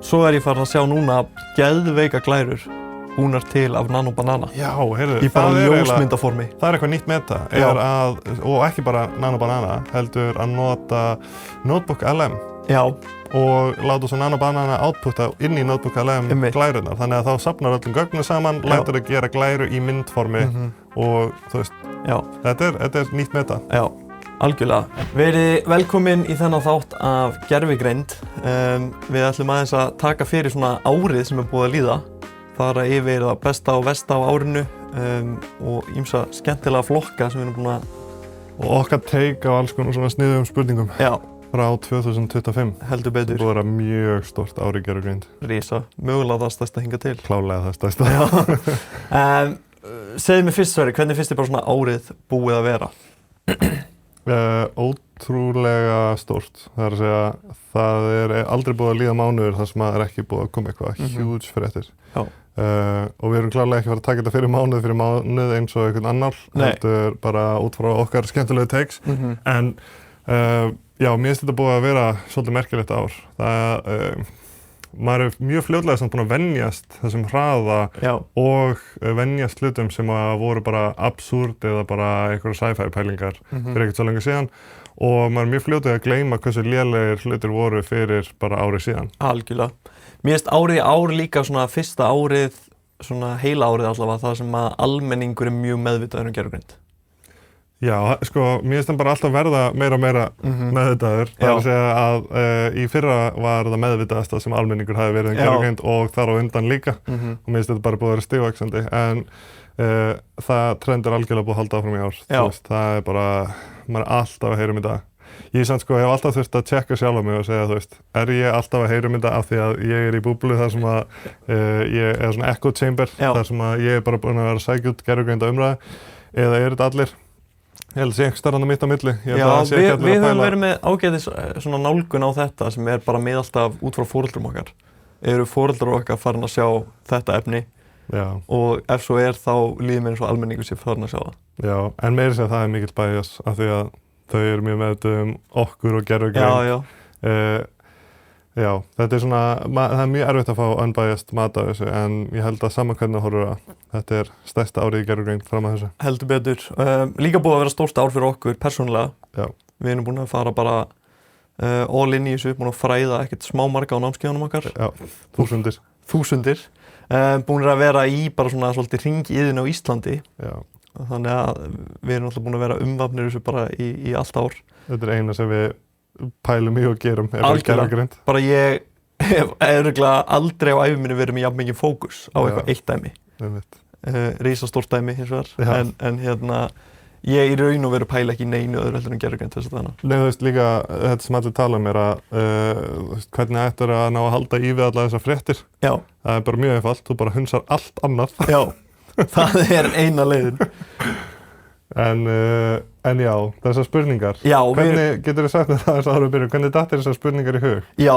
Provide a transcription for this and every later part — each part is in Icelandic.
Svo ég farin að sjá núna geðveika glærur búnar til af Nano Banana. Já, heyrðu, Í bara ljósmyndaformi. Það eitthvað nýtt meta, og ekki bara Nano Banana, heldur að nota Notebook LM. Já. Og láta svo Nano Banana outputa inn í Notebook LM glærunar. Þannig að þá safnar öllum gögnum saman, lætur að gera glæru í myndformi og þú veist, þetta nýtt meta. Já, algjörlega. Verið velkomin í þennan þátt af gervigreind. Við ætlum aðeins að taka fyrir svona árið sem búið að líða. Fara yfir það besta og versta á árinu og ýmsa skemmtilega flokka sem við erum búin að... Og okkar take á alls konar svona sniðugum spurningum. Já. Frá 2025. Heldur betur. Það búið að vera mjög stórt ár í gervigreind. Rísa. Mögulega það stærsta hingað til. Klárlega það stærsta. Já. Segðu mér fyrst Sverrir, hvernig finnst þér bara svona árið búið að vera? Ótrúlega stórt. Það er að segja, það er aldrei búið að líða mánuður þar sem er ekki búið að koma eitthvað huge fréttir. Já. Og við erum klárlega ekki að fara að taka þetta fyrir mánuð eins og einhvern annar. Heldur bara út frá okkar skemmtilegu takes. En já, mér finnst þetta búið að vera svolítið merkilegt ár. Maður mjög fljótlega samt búin að venjast þessum hraða og venjast hlutum sem voru bara absúrd eða bara einhverja sci-fi pælingar fyrir ekkert svo lengi síðan. Og maður mjög fljótlega að gleyma hversu lélegir hlutir voru fyrir bara árið síðan. Algjörlega. Mér finnst árið í ár líka svona fyrsta árið, svona heila árið allavega, það sem að almenningur mjög meðvitaður gervigreind. Já, sko, mér finnst það bara alltaf verða meira og meira meðvitaður. Það er að segja að í fyrra var það meðvitaðasta sem almenningur hafi verið gervigreind og þar á undan líka. Og mér finnst þetta bara búið að vera stigvaxandi. En það trend algjörlega búið að halda áfram í ár. Veist, það er bara, maður er alltaf að heyra um þetta. Ég samt sko, hef alltaf þurft að tjekka sjálf á mig og segja, þú veist, er ég alltaf að heyra um þetta af því að ég er í búblu þar sem að ég er svona echo chamber, þar sem að ég er bara búin að vera að sækja út gervigreinda umræðu, eða er þetta allir? Ég held að sé einhvers staðar mitt á milli. Já, við höfum verið með ágætis svona nálgun á þetta sem er bara með alltaf út frá foreldrum okkar. Eru foreldrar okkar farin að sjá þetta efni og ef svo er þá líður mér eins og almenningur sé farin að sjá það. Já, en meira sem það er mikill bias af því að þau eru mjög meðvituð okkur og gervigreind. Já, þetta er svona, það er mjög erfitt að fá unbiased mat á þessu en ég held að saman hvernig horfur að þetta er stærsta árið í gervigreind fram að þessu. Heldur betur. Líka búið að vera stórt ár fyrir okkur persónulega. Já. Við erum búin að fara bara all in í þessu, búin að fræða ekkert smá marga á námskeiðunum okkar. Já, þúsundir. Þúsundir. Búin að vera í bara svona svolítið hringiðin á Íslandi. Já. Þannig að við erum alltaf búin að vera umvafnir þessu bara í allt ár. Þetta er eina sem við pælum í og gerum, er bara gervigreind. Bara ég hef örugglega aldrei á ævi minni verið með jafn mikið fókus á eitthvað eitt dæmi. Risastórt dæmi hins vegar, en hérna, ég í raun og veru pæla ekki í neinu öðru heldur en gervigreind þess að þannig. Nei, þú veist líka, þetta sem allir tala er að hvernig ættir að ná að halda í við alla þessar fréttir. Já. Það er bara mjög einfalt, þú bara hunsar allt annað. Já. Það er eina leiðin. En já, þessar spurningar. Já, hvernig getur þið sagt þetta þess að byrja? Hvernig dattir þessar spurningar í hug? Já,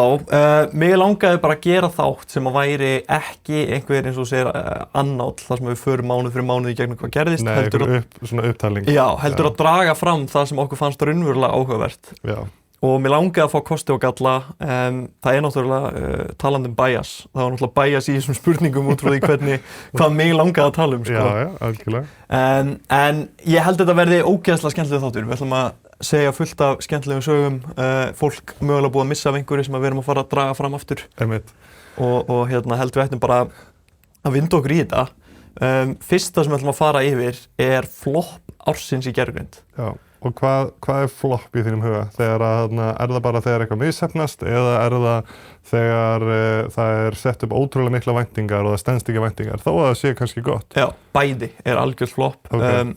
mig langaði bara að gera þátt sem að væri ekki einhver eins og segir annáll þar sem við förum mánuð fyrir mánuð í gegnum hvað gerðist. Nei, svona upptalning. Já, heldur að draga fram það sem okkur fannst raunverulega áhugavert. Já. Og mér langaði að fá kosti og galla, það er náttúrulega talandi bias. Það var náttúrulega bias í þessum spurningum út frá því hvað mig langaði að tala um. Sko. Já, algjörlega. En ég held að þetta verði ógeðslega skemmtileg þáttur. Við ætlum að segja fullt af skemmtilegum sögum, fólk mögulega búið að missa af einhverju sem við erum að fara að draga fram aftur. Og hérna heldur við ættum bara að vinda okkur í þetta. Fyrsta sem við ætlum að fara yfir er flop ársins í gervigreind. Já. Og hvað er flopp í þínum huga? Er það bara þegar eitthvað misheppnast eða er það þegar það er sett upp ótrúlega mikla væntingar og það stenst ekki væntingar, þó að það sé kannski gott? Já, bæði er algjört flopp. Okay.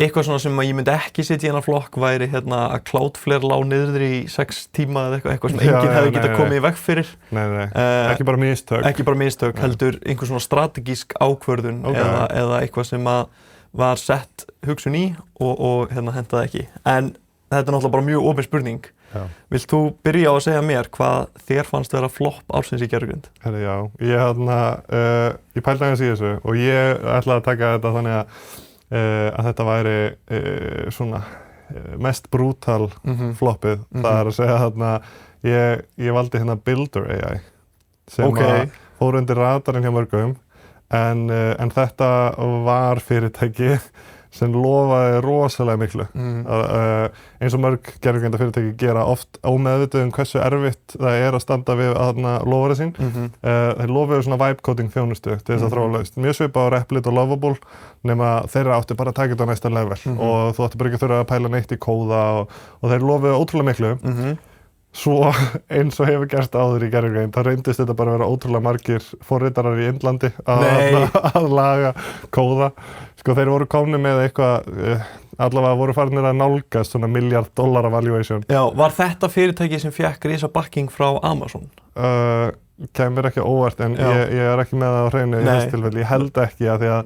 Eitthvað svona sem ég myndi ekki setja í hennar flokk væri að Cloudflare lá niður í 6 tíma eða eitthvað sem enginn hefði getað komið í veg fyrir. Nei, ekki bara mistök. Ekki bara mistök, heldur einhver svona strategísk ákvörðun eða eitthvað sem var sett hugsun í og hendaði ekki. En þetta er náttúrulega bara mjög opin spurning. Vilt þú byrja á að segja mér hvað þér fannst vera flopp ársins í gervigreind? Já, ég pældi aðeins í þessu og ég ætlaði að taka þetta þannig að þetta væri svona mest brútal floppið. Það er að segja ég valdi Builder AI. sem fór undir radarinn hjá mörgum en þetta var fyrirtæki sem lofaði rosalega miklu. Eins og mörg gervigreindarfyrirtæki gera oft ómeðvituð hversu erfitt það að standa við loforðin sín. Þeir lofuðu svona vibe coding þjónustu til þess að þróa lausn. Mjög svipað á Replit og Lovable, nema þeirra áttu bara að taka þetta á næsta level og þú áttu bara ekki að þurfa að pæla neitt í kóða og þeir lofuðu ótrúlega miklu. Svo eins og hefur gerst áður í gervigreind, það reyndist þetta bara að vera ótrúlega margir forritarar í Indlandi að laga kóða. Sko þeir voru komnir með eitthvað, allavega voru farnir að nálgast svona $1 milliard valuation. Já, var þetta fyrirtæki sem fékk risa backing frá Amazon? Kemur ekki óvart en ég ekki með það á hreinu í þessu tilfelli. Ég held ekki að því að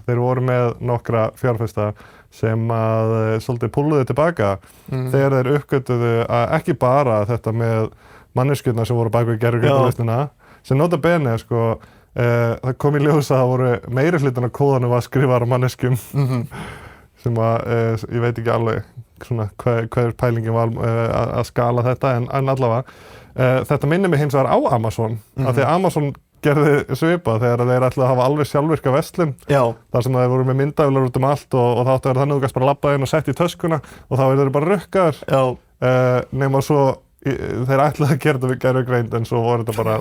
þeir voru með nokkra fjárfesta sem að svolítið púluðu tilbaka þegar þeir uppgötuðu að ekki bara þetta með manneskjurnar sem voru bak við gervigreindarlausnina, sem nota bene sko, það kom í ljós að það voru meiri hlutin af kóðanum var skrifaðar á manneskjum sem að ég veit ekki alveg svona hver pælingin var að skala þetta en allavega þetta minnir mig hins vegar á Amazon af því að Amazon gerði svipað þegar þeir ætlaðu að hafa alveg sjálfvirka verslun þar sem þeir voru með myndavélar út allt og það átti að vera þannig að þú gast bara labba inn og sett í töskuna og þá eru þeir bara rukkaðir nema svo þeir ætlaðu að gera þetta við gervigreind en svo voru þetta bara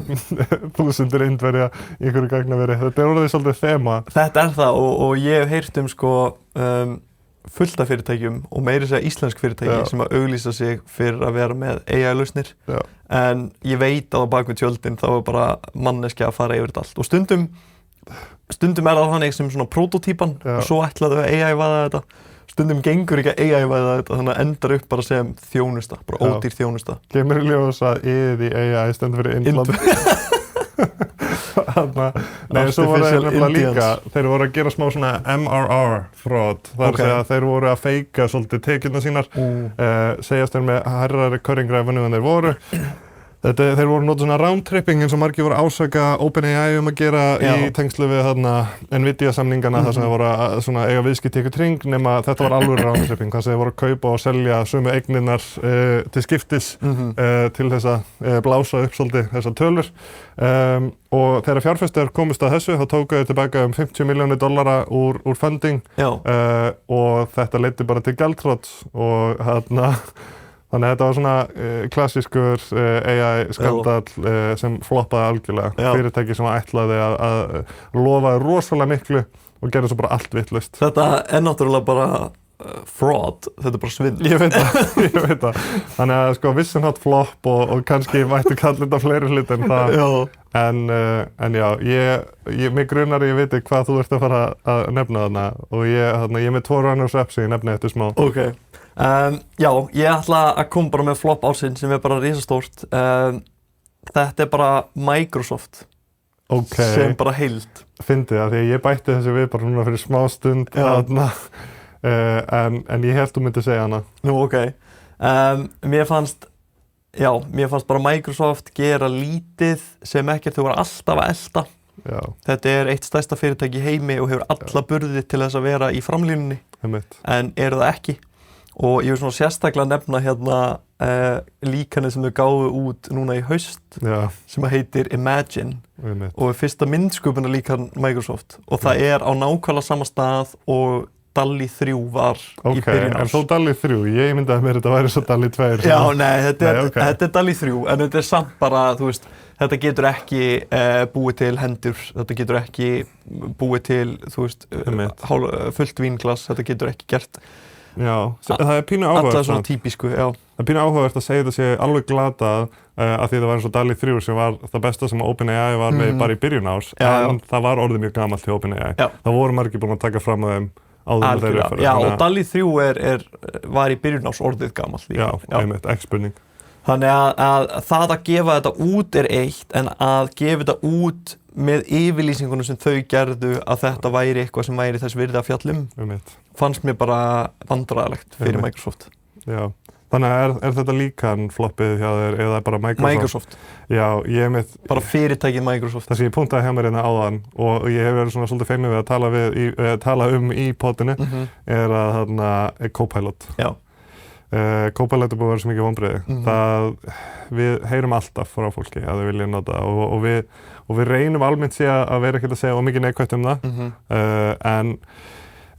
þúsundir Indverja í einhverju gagnaveri. Þetta orðið svolítið þema. Þetta það og ég hef heyrt sko fullt af fyrirtækjum og meira segja íslensk fyrirtæki sem að auglýsa sig fyrir að vera með AI-lausnir en ég veit að á bak við tjöldin þá bara manneskja að fara yfir þetta allt og stundum það þannig sem svona prototýpan og svo ætlaðu að AI-væða þetta stundum gengur ekki að AI-væða þetta þannig að endar upp bara sem þjónusta, bara ódýr þjónusta. Kemur í ljós að í AI stendur fyrir Indland. Nei, svo voru þeir nefnilega líka, þeir voru að gera smá svona MRR fraud, þar að þeir voru að feika svolítið tekjurnar sínar, segjast þeir með hærra recurring revenue en þeir voru. Þeir voru notað svona round tripping eins og margir voru ásaka OpenAI að gera í tengslu við Nvidia samningana þar sem þeir voru að eiga viðskipti í eitthvað tring nema þetta var alveg round tripping þar sem þeir voru að kaupa og selja sömu eignirnar til skiptis til þess að blása upp svolítið þessar tölur og þegar fjárfestar komust að þessu þá tóku þeir tilbaka $50 milljónir úr funding og þetta leiddi bara til gjaldþrots og þannig að þetta var svona klassískur AI-skandall sem floppaði algjörlega. Fyrirtæki sem ætlaði að lofa rosalega miklu og gerði svo bara allt vitlaust. Þetta náttúrulega bara fraud, þetta bara svindl. Ég veit það. Þannig að sko vissin hatt flop og kannski mætti kalla þetta fleiri hluti en það. En já, mig grunar ég veit hvað þú ert að fara að nefna þarna og ég er með 2 runners-up sem ég nefni eftir smá. Já, ég ætla að koma bara með flop ársins sem bara risastórt. Þetta bara Microsoft sem bara heild. Fyndið það, því ég bætti þessu við bara núna fyrir smá stund en ég held þú myndi segja hana. Nú, mér fannst bara Microsoft gera lítið sem ekkert þau voru alltaf að elta. Þetta eitt stærsta fyrirtæki í heimi og hefur alla burði til þess að vera í framlínunni en eru það ekki. Og ég vil svona sérstaklega nefna líkanið sem þau gáfu út núna í haust sem heitir Imagine og fyrsta myndsköpunarlíkan Microsoft og það á nákvæmlega sama stað og DALL-E 3 var í byrjun árs. En þó DALL-E 3, ég myndi að mér þetta væri svo DALL-E 2. Já, nei, þetta DALL-E 3 en þetta samt bara, þú veist, þetta getur ekki búið til hendur, þetta getur ekki búið til, þú veist, fullt vínglas, þetta getur ekki gert. Já, það pínu áhugavert. Alltaf svona típisku, já. Það pínu áhugavert að segja þetta sé alveg glatað að því það var eins og DALL-E 3 sem var það besta sem OpenAI var með bara í byrjun árs en það var orðið mjög gamalt hjá OpenAI. Það voru margir búin að taka fram að þeim áður en þeir uppfæra. Já, og DALL-E 3 var í byrjun árs orðið gamalt líka. Já, einmitt, ekki spurning. Þannig að það að gefa þetta út eitt en að gefa þetta út með yfirlýsingunum sem þau gerðu að þetta væri eitthvað sem væri þess virði að fjallum fannst mér bara vandræðalegt fyrir Microsoft. Já, þannig að þetta líkan floppið hjá þér eða bara Microsoft? Já, ég með bara fyrirtækið Microsoft. Það sem ég punktaði hjá mér hérna áðan og ég hef verið svona svolítið feiminn við að tala um í podinu að Copilot. Já. Copilot búið að vera svo mikið vonbrigði. Við heyrum alltaf frá fólki að þau vilja nota og við reynum almennt að vera ekkert að segja of mikið neikvætt það. En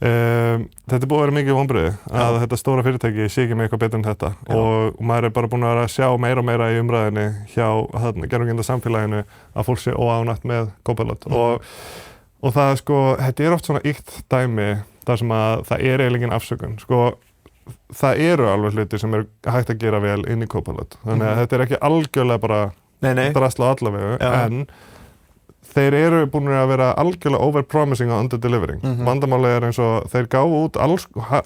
þetta búið að vera mikið vonbrigði að þetta stóra fyrirtæki sé ekki með eitthvað betur en þetta. Og maður bara búin að vera að sjá meira og meira í umræðinni hjá gervigreindar-samfélaginu að fólk sé óánægt með Copilot. Og það þetta oft svona ýkt dæmi þar sem að það eiginlega engin afsökun. Það eru alveg hlutir sem hægt að gera vel inn í Copilot. Þannig að þetta ekki algjörlega bara drasla á allavegu, en þeir eru búin að vera algjörlega over-promising og under-delivering. Vandamálið eins og þeir gáfu út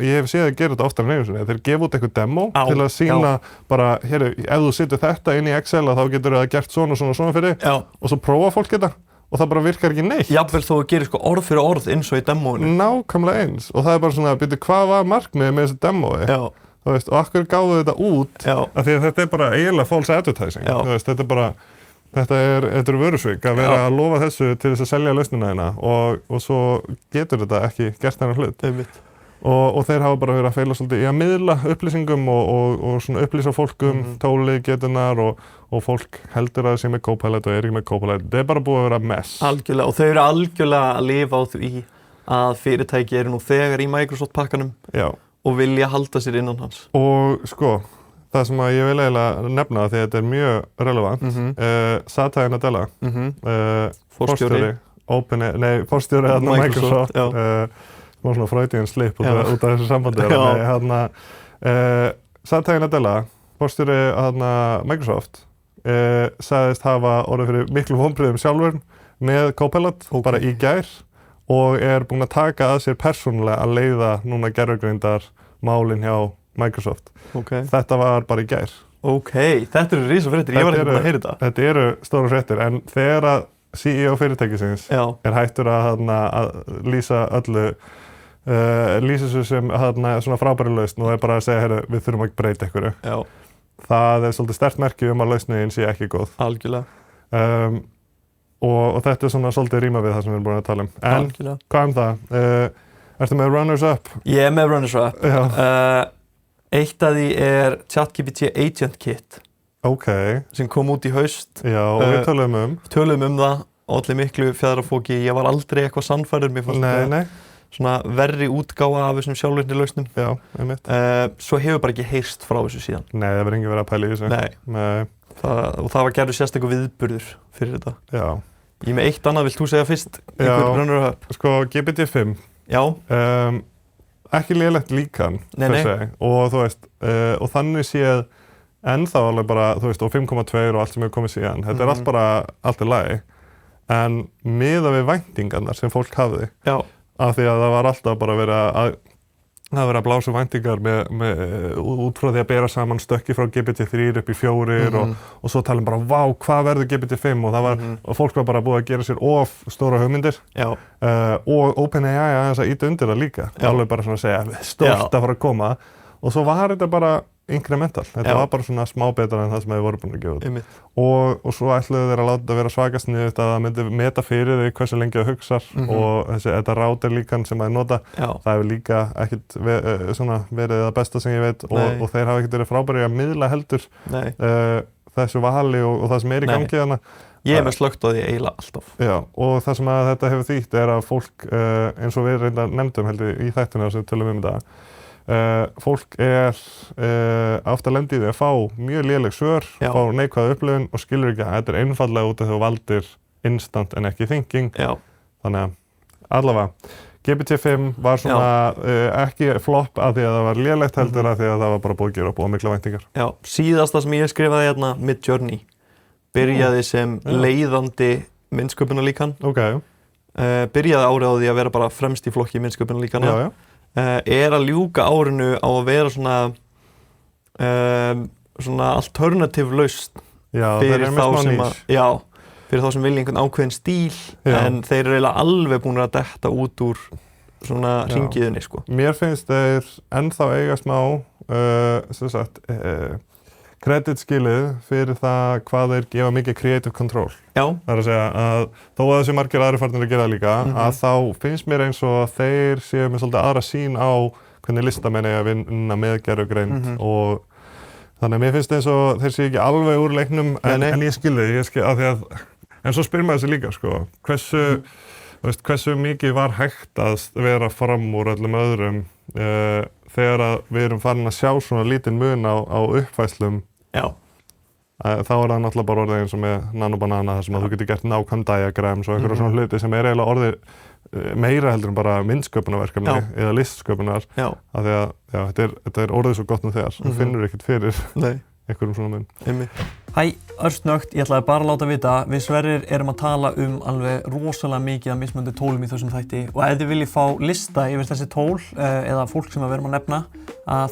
ég hef séð að gera þetta oftar en einu sinni. Þeir gefa út eitthvað demo til að sýna bara, ef þú setur þetta inn í Excel þá getur það gert svona fyrir og svo prófa fólk þetta. Og það bara virkar ekki neitt. Jafnvel þó að gera orð fyrir orð eins og í demóinu. Nákvæmlega eins. Og það bara svona, hvað var markmiðið með þessu demói? Þú veist, og akkur gáðu þetta út af því að þetta bara eiginlega false advertising. Þú veist, þetta er vörusvik að vera að lofa þessu til þess að selja lausnina þína og svo getur þetta ekki gert þennan hlut. Og þeir hafa bara verið að feila svolítið í að miðla upplýsingum og svona upplýsa fólk tólið, getunar og fólk heldur að það sé með Copilot og ekki með Copilot. Það bara búið að vera mess. Algjörlega, og þau eru algjörlega að lifa á því að fyrirtæki eru nú þegar í Microsoft pakkanum og vilja halda sér innan hans. Og það sem að ég vil eiginlega nefna því að þetta er mjög relevant, Satya Nadella, forstjóri Microsoft, smá svona Freudian slip út af þessu sambandi. Satya Nadella, forstjóri Microsoft, sagðist hafa orðið fyrir miklu vonbrigðum sjálfur með Copilot bara í gær og búinn að taka að sér persónulega að leiða núna gervigreindar málin hjá Microsoft. Þetta var bara í gær. Þetta eru risa fréttir, ég var ekki búinn að heyra þetta. Þetta eru stóra fréttir, en þegar að CEO fyrirtækisins hættur að lýsa öllu lýsa þessu sem svona frábæri lausn og bara að segja, við þurfum að breyta einhverju. Það svolítið sterkt merki að lausnin sé ekki góð. Algjörlega. Og þetta svona svolítið ríma við það sem við erum búin að tala um. En hvað það? Ertu með runners up? Ég með runners up. Eitt af því ChatGPT Agent Kit. Sem kom út í haust. Já, og við töluðum það, olli miklu fjaðrafóki. Ég var aldrei eitthvað sannfærður, mér fannst svona verri útgáfa af þessum sjálfvirkni lausnum. Já, einmitt. Svo hefur bara ekki heyrst frá þessu síðan. Nei, það verður enginn verið að pæla í þessu. Nei. Og það var gerður sérstakur viðburður fyrir þetta. Já. Ég með eitt annað, vilt þú segja fyrst? Já, GPT-5. Já. Ekki lélegt líkan, og þú veist, og þannig séð ennþá alveg bara, þú veist, og 5,2 og allt sem hefur komið síðan. Þetta allt bara allt í lagi. En miðað við væntingarnar sem fólk hafði. Já. Af því að það var alltaf bara verið að blása væntingar út frá því að bera saman stökki frá GPT-3 upp í 4 og svo tala bara, vá, hvað verður GPT-5? Og fólk var bara búið að gera sér of stóra hugmyndir. Og OpenAI aðeins að ýta undir það líka. Alveg bara svona að segja, stórt að fara að koma. Og svo var þetta bara incremental. Þetta var bara svona smá betra en það sem hefur voru búin að gefa út. Og svo ætluðu þeir að láta þetta vera svakast niður að það myndi meta fyrir því hversu lengi það hugsar og þetta router líkan sem það nota, það hefur líka ekkert verið það besta sem ég veit og þeir hafa ekkert verið frábæri að miðla heldur þessu vali og það sem í gangi þarna. Ég með slögt á því eiginlega alltaf. Já, og það sem að þetta hefur þýtt að fólk, eins og við reyndar nefndum heldur í þættinu sem tölum þetta, fólk oft að lenda í því að fá mjög léleg svör, fá neikvæða upplifun og skilur ekki að þetta einfallega út af því þú valdir instant en ekki thinking. Þannig að allavega, GPT-5 var svona ekki flopp af því að það var lélegt heldur af því að það var bara búið að gera upp og mikla væntingar. Já, síðasta sem ég skrifaði hérna, Midjourney, byrjaði sem leiðandi myndsköpunarlíkan. Byrjaði árið á því að vera bara fremst í flokki myndsköpunarlíkana. Að ljúka árinu á að vera svona alternative lausn fyrir þá sem vilja einhvern ákveðin stíl en þeir eru eiginlega alveg búin að detta út úr svona hringiðunni sko. Mér finnst þeir ennþá eiga smá kreditskilið fyrir það hvað þeir gefa mikið creative control. Það að segja að þó að þessi margir aðri farnir að gera það líka, að þá finnst mér eins og þeir séu með svolítið aðra sýn á hvernig listamenn eiga að vinna með gervigreind og þannig að mér finnst eins og þeir séu ekki alveg úr leiknum en ég skil þau, af því að en svo spyr maður sig líka sko, hversu mikið var hægt að vera fram úr öllum öðrum þegar að við erum farin að sjá svona lítinn mun á uppfæslum. Já. Þá það náttúrulega bara orðið eins og með Nanobanana þar sem að þú getur gert nákvæm diagrams og einhverja svona hluti sem eiginlega orðið meira heldur en bara myndsköpunarverkefni eða listsköpunar af því að þetta orðið svo gott nú þegar þú finnur ekkert fyrir einhverjum svona mun. Hæ, örsnögt, ég ætlaði bara að láta vita, við Sverrir erum að tala alveg rosalega mikið af mismunandi tólum í þessum þætti og ef þið viljið fá lista yfir þessi tól eða fólk sem við erum að nefna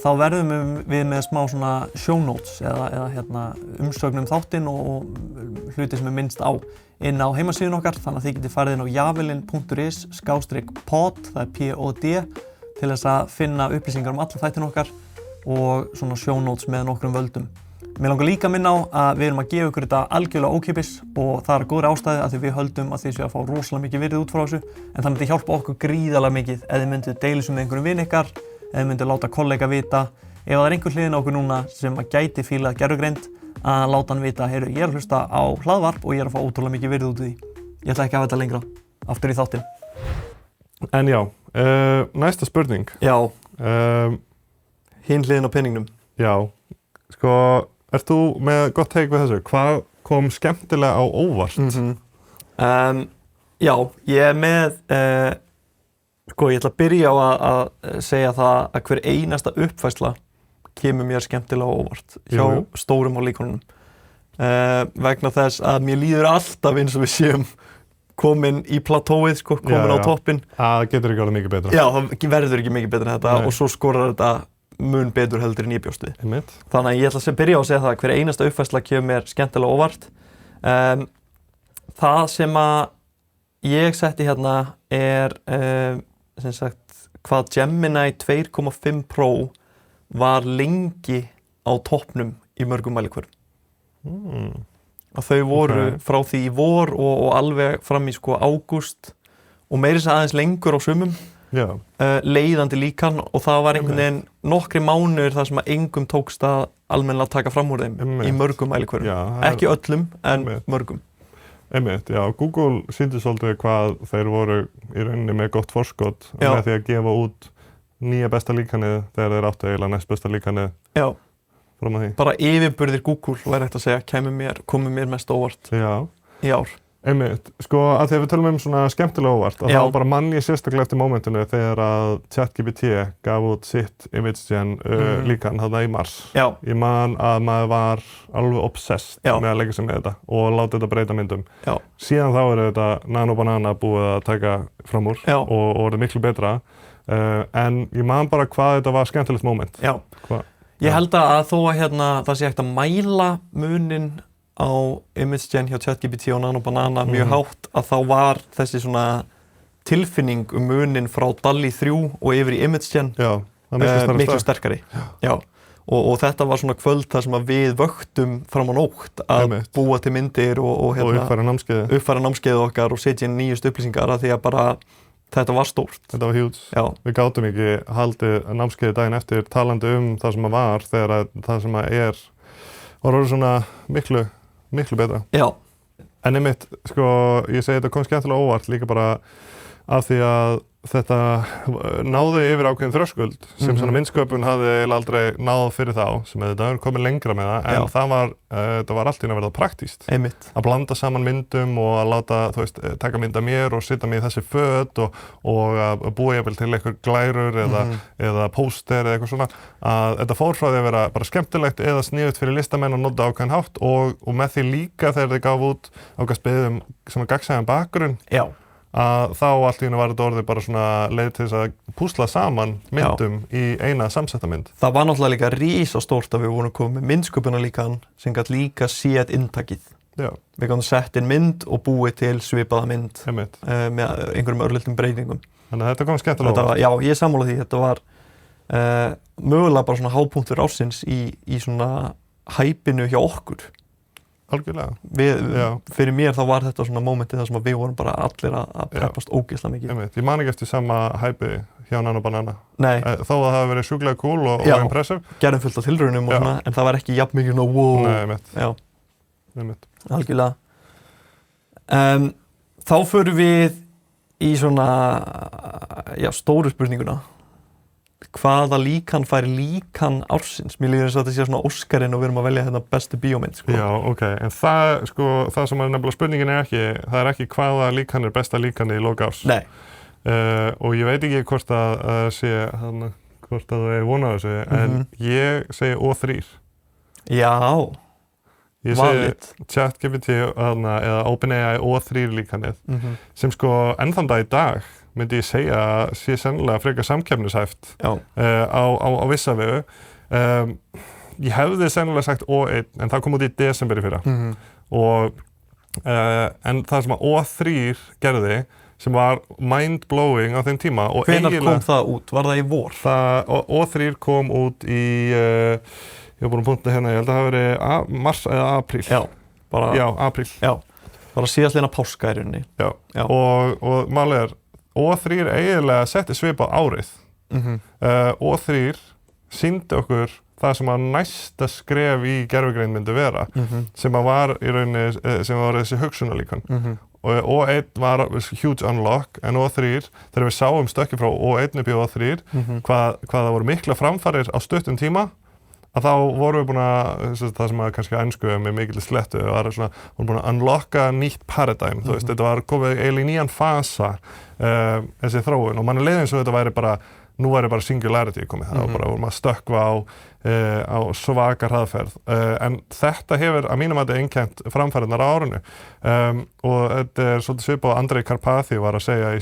þá verðum við með smá svona show notes eða umsögn þáttinn og hluti sem minnst á inn á heimasíðun okkar, þannig að þið getið farið inn á javelin.is/pod, það er POD, til þess að finna upplýsingar alla þættina okkar og svona show notes með nokkrum völdum. Mér langar líka að minna á að við erum að gefa ykkur þetta algjörlega ókeypis og það er góðri ástæði að því við höldum að þið séu að fá rosalega mikið virði út frá þessu en það myndi hjálpa okkur gríðarlega mikið ef þið myndið deila þessu með einhverjum vini ykkar, ef þið myndið láta kollega vita, ef það er einhver hliðin á okkur núna sem að gæti fílað gervigreind að láta hann vita, heyrðu, ég er að hlusta á hlaðvarp og ég er að fá ótrúlega mikið virði út í því. Ég ætla ekki að hafa þetta lengra, aftur í þáttinn. En já, næsta spurning. Já, hin hliðin á peningnum. Já, sko, ert þú með gott take við þessu? Hvað kom skemmtilega á óvart? Já, ég er með, sko, ég ætla að byrja á að segja það að hver einasta uppfærsla kemur mér skemmtilega á óvart hjá stórum og líkonunum. Vegna þess að mér líður alltaf eins og við séum komin í platóið, sko, komin á toppinn. Það getur ekki alveg mikið betra. Já, það verður ekki mikið betra en þetta og svo skorar þetta mun betur heldur en ég bjóst við. Þannig að ég ætla að byrja á að segja það að hver einasta uppfærsla kemur mér skemmtilega á óvart. Það sem að ég setti hérna er sem sagt hvað Gemini 2.5 Pro var lengi á toppnum í mörgum mælikvörðum. Að þau voru frá því í vor og alveg fram í sko ágúst og meira þess aðeins lengur á sumum leiðandi líkan og það var einhvern veginn nokkri mánuðir þar sem að engum tókst að almennilega taka fram úr þeim í mörgum mælikvörðum. Ekki öllum en mörgum. Einmitt, já, Google sýndi svolítið hvað þeir voru í rauninni með gott forskot með því að gefa út nýja besta líkanið þegar þeir áttu eiginlega næst besta líkanið fram að því. Bara yfirburðir Google væri hægt að segja komu mér mest óvart í ár. Einmitt, sko að því að við tölum svona skemmtilega óvart og þá bara mann ég sérstaklega eftir mómentinu þegar að ChatGPT gaf út sitt ImageGen líkan þarna í mars. Ég man að maður var alveg obsessed með að leika sig með þetta og láta þetta breyta myndum. Síðan þá er þetta Nanobanana búið að taka fram úr og orðið miklu betra. En ég man bara hvað þetta var skemmtilegt moment. Ég held að þó að það sé hægt að mæla munin á ImageGen hjá ChatGPT og Nanobanana mjög hátt að þá var þessi svona tilfinning munin frá DALL-E 3 og yfir í ImageGen miklu sterkari. Og þetta var svona kvöld þar sem að við vöktum fram á nótt að búa til myndir og uppfæra námskeiðið okkar og setja inn nýjustu upplýsingar að því að bara þetta var stórt. Þetta var huge. Við gátum ekki haldið námskeiðið daginn eftir talandi það sem að var þegar það sem að var orðið svona miklu betra. En einmitt, sko, ég segi þetta kom skemmtilega óvart líka bara af því að þetta náði yfir ákveðin þröskuld sem svona myndsköpun hafði eiginlega aldrei náð fyrir þá sem þetta er komið lengra með það en það var allt í að verða praktískt. Að blanda saman myndum og að láta, þú veist, taka mynd af mér og setja mig í þessi föt og að búa jafnvel til einhver glærur eða póster eða eitthvað svona að þetta fór frá því að vera bara skemmtilegt eða sniðugt fyrir listamenn að nota ákveðin hátt og með því líka þegar þið gaf út ákveð spiðum svona gagnsæjan bakgrunn að þá allt í einu var þetta orðið bara svona leið til þess að púsla saman myndum í eina samsetta mynd. Það var náttúrulega líka risastórt að við vorum komið með myndsköpunarlíkan sem gat líka séð inntakið. Við gátum sett inn mynd og búið til svipaða mynd með einhverjum örlítum breytingum. Þannig að þetta kom skemmtilega óvart. Já, ég er sammála því. Þetta var mögulega bara svona hápunktur ársins í svona hæpinu hjá okkur. Algjörlega. Fyrir mér þá var þetta svona mómentið þar sem við vorum bara allir að peppast ógeðslega mikið. Ég man ekki eftir sama hæpi hjá Nano Banana. Nei. Þó að það hafi verið sjúklega cool og impressive. Gerðum fullt af tilraunum og svona, en það var ekki jafn mikið svona wow. Nei, mitt. Já. Mitt. Algjörlega. Þá förum við í svona, stóru spurninguna. Hvaða líkan fær líkan ársins? Mér líður eins og þetta sé svona Óskarinn og við erum að velja hérna bestu bíómynd, sko. Já, ok. En það sem er nefnilega spurningin það er ekki hvaða líkan er besta líkanið í lok árs. Nei. Og ég veit ekki hvort að sé, hvort að það er vonað þessu, en ég segi O3. Já. Ég segi ChatGPT eða OpenAI O3 líkanið, sem sko ennþann dag í dag myndi ég segja sé sennilega frekar samkeppnishæft á vissa vegu. Ég hefði sennilega sagt O1 en það kom út í desember í fyrra. En það sem að O3 gerði sem var mind-blowing á þeim tíma. Hvenær kom það út? Var það í vor? O3 kom út í, ég var búin að punta hérna, ég held að það hafi verið mars eða apríl. Já, apríl. Já, bara síðastliðna páska í rauninni. Já. Og málið O3 eiginlega setti svip á árið. O3 sýndi okkur það sem að næsta skref í gervigreind myndi vera, sem að var í rauninni, sem var þessi hugsunarlíkan. Og O1 var huge unlock, en O3, þegar við sáum stökki frá O1 upp í O3, hvað það voru mikla framfarir á stuttum tíma, að þá vorum við búin að, það sem að kannski ensku með mikill slettu, vorum búin að unlocka nýtt paradigm, þú veist, þetta var komið eiginlega í nýjan fasa, þessi þróun, og mann leiði eins og þetta væri bara, nú væri bara singularity komið, það var bara, vorum að stökkva á svaka hraðferð, en þetta hefur að mínum að þetta einkennt framfæriðnar á árinu, og þetta er svolítið svipað Andrei Karpathy var að segja í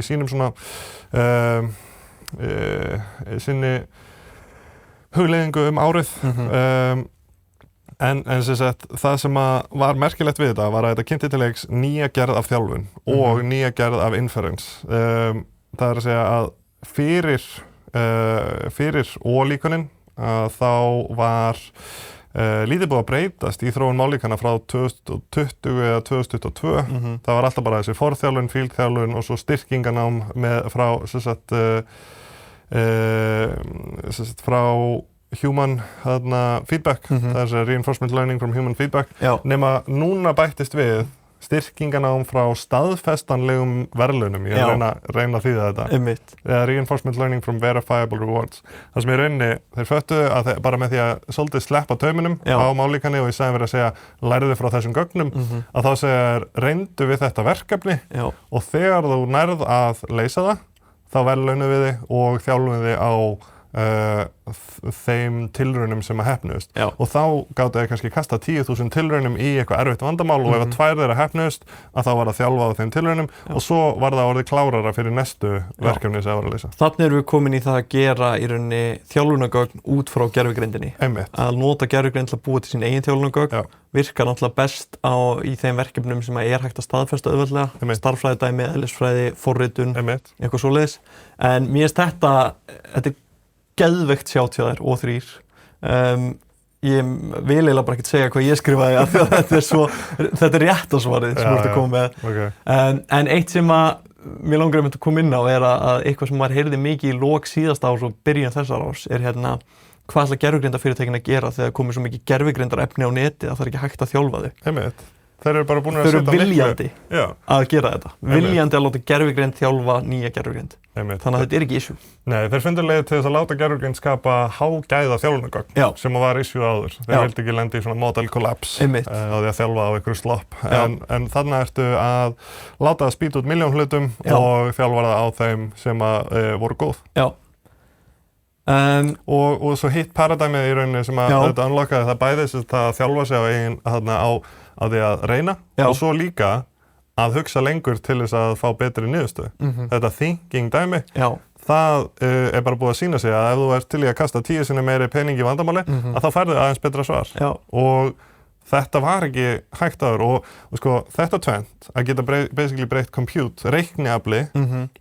sínum svona, sinni hugleiðingu árið, en sem sagt, það sem var merkilegt við þetta var að þetta kynnti til leiks nýja gerð af þjálfun og nýja gerð af inference. Það er að segja að fyrir O-líkaninn þá var lítið búið að breytast í þróun mállíkana frá 2020 eða 2022. Það var alltaf bara þessi forþjálfun, fieldþjálfun og svo styrkinganám frá sem sagt, frá human feedback, það er reinforcement learning from human feedback, nema núna bættist við styrkinganám frá staðfestanlegum verðlaunum, ég reyna að þýða þetta, reinforcement learning from verifiable rewards. Það sem ég reyni, þeir föttu að bara með því að svolítið sleppa taumunum á mállíkani og í staðinn verið að segja lærðu frá þessum gögnum, að þá segja reyndu við þetta verkefni og þegar þú nærð að leysa það, þá verðlaunum við þig og þjálfum við á þeim tilraunum sem að heppnuðust. Og þá gátu þeir kannski kasta 10.000 tilraunum í eitthvað erfitt vandamál og ef að 2 þeirra heppnuðust, að þá var að þjálfa á þeim tilraunum og svo var það orðið klárara fyrir næstu verkefni sem það var að leysa. Þannig erum við komin í það að gera í rauninni þjálfunargögn út frá gervigreindinni. Að nota gervigreind til að búa til sín eigin þjálfunargögn virkar náttúrulega best í þeim verkefnum sem er hægt að staðfesta auðveldlega, stærðfræðidæmi, eðlisfræði, forritun, eitthvað svoleiðis. En mér finnst þetta geðveikt sjátt hjá þér, O3. Ég vil eiginlega bara ekkert segja hvað ég skrifaði af því að þetta er rétt á svarið sem þú ert að koma með. En eitt sem að mér langar að koma inn á er að eitthvað sem maður heyrði mikið í lok síðasta árs og byrjun þessar árs er hérna hvað ætla gervigreindarfyrirtækin að gera þegar komið svo mikið gervigreindarefni á neti að það er ekki hægt að þjálfa þau. Þeir eru bara búin að setja miklu. Þeir eru viljandi að gera þetta. Viljandi að láta gervigreind þjálfa nýja gervigreind. Þannig að þetta er ekki issue. Nei, þeir fundu leið til þess að láta gervigreind skapa hágæða þjálfunargögn sem var issue áður. Þeir vildi ekki lenda í svona model collapse á því að þjálfa á einhverju slopp. En þannig ertu að láta það spýta út milljón hlutum og þjálfa það á þeim sem voru góð. Og svo hitt paradigmið í rauninni sem að þetta unlockaði það bæði það að þjálfa sig á eigin á því að reyna og svo líka að hugsa lengur til þess að fá betri niðurstöðu. Þetta thinking dæmi, það er bara búið að sýna sig að ef þú ert til í að kasta 10 sinnum meiri pening í vandamáli, að þá færðu aðeins betra svar. Og þetta var ekki hægt áður og sko þetta tvennt, að geta basically breytt compute, reikniafli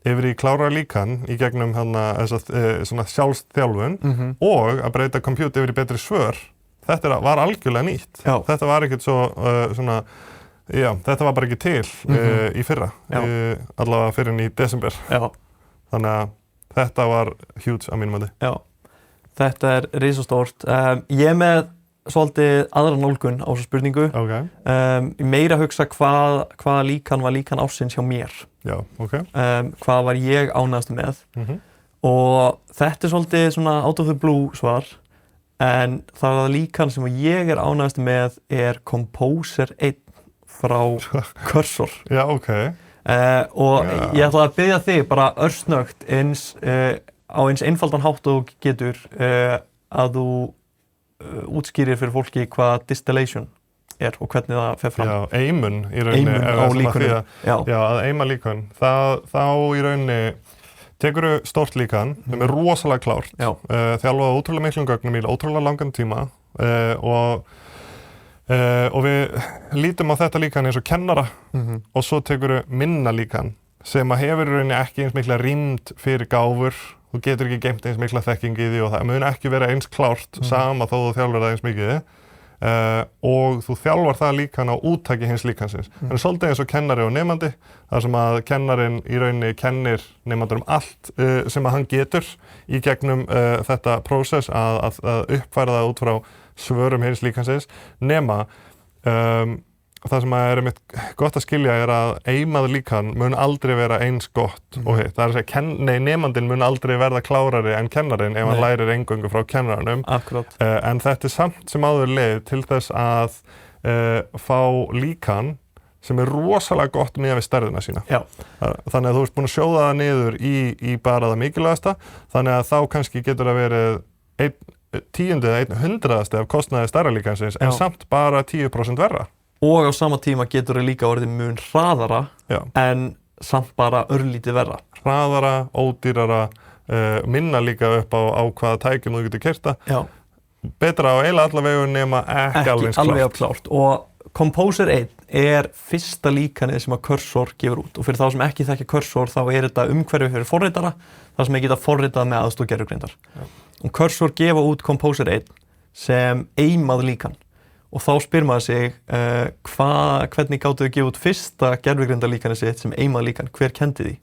yfir í klára líkan í gegnum svona sjálfsþjálfun og að breyta compute yfir í betri svör, þetta var algjörlega nýtt. Þetta var ekkert svo þetta var bara ekki til í fyrra, allavega fyrir í desember. Þannig að þetta var huge að mínum mati. Já, þetta risastórt. Ég með svolítið aðra nálgun á þessu spurningu. Okay. Meira hugsa hvaða líkan var líkan ársins hjá mér. Já, ok. Hvað var ég ánægðastur með. Og þetta svolítið svona out of the blue svar, en það líkan sem ég ánægðastur með Composer 1 frá Cursor. Já, ok. Og ég ætla að biðja þig bara örsnögt á eins einfaldan hátt og þú getur að þú útskýrir fyrir fólki hvað distillation og hvernig það fer fram. Já, eimun í rauninni. Eimun á líkunum. Já, að eima líkan. Þá í rauninni tekurðu stórt líkan, sem rosalega klárt, þjálfaði ótrúlega miklum gögnum í ótrúlega langan tíma og við lítum á þetta líkan eins og kennara og svo tekurðu minna líkan sem að hefur í rauninni ekki eins mikla rýmd fyrir gáfur. Þú getur ekki geymt eins mikla þekking í því og það mun ekki vera eins klárt sama þó þú þjálfar það eins mikið og þú þjálfar það líkan á úttaki hins líkansins. Það svolítið eins og kennari og nemandi, þar sem að kennarinn í rauninni kennir nemandur allt sem að hann getur í gegnum þetta prósess að uppfæra það út frá svörum hins líkansins, nema það sem er einmitt gott að skilja að eimað líkan mun aldrei vera eins gott og hitt. Það að segja, nemandinn mun aldrei verða klárari en kennarinn ef hann lærir eingöngu frá kennaranum. Akkurát. En þetta samt sem áður leið til þess að fá líkan sem rosalega gott miðað við stærðina sína. Já. Þannig að þú ert búin að sjóða það niður í bara það mikilvægasta, þannig að þá kannski getur það verið 1/10 eða 1/100 af kostnaði stærra líkansins, en samt bara 10% verra. Og á sama tíma getur það líka orðið mun hraðara en samt bara örlítið verra. Hraðara, ódýrara, minna líka upp á hvaða tækjum þú getur keyrt það. Já. Betra á eiginlega alla vegu nema ekki alveg klárt. Og Composer 1 fyrsta líkanið sem að Cursor gefur út. Og fyrir þá sem ekki þekkja Cursor þá þetta umhverfi fyrir forritara, þar sem geta forritað með aðstoð gervigreindar. Og Cursor gefa út Composer 1 sem eimað líkan. Og þá spyr maður sig, hvernig gátu þau gefa út fyrsta gervigreindarlíkanið sitt sem eimað líkan, hver kendi því?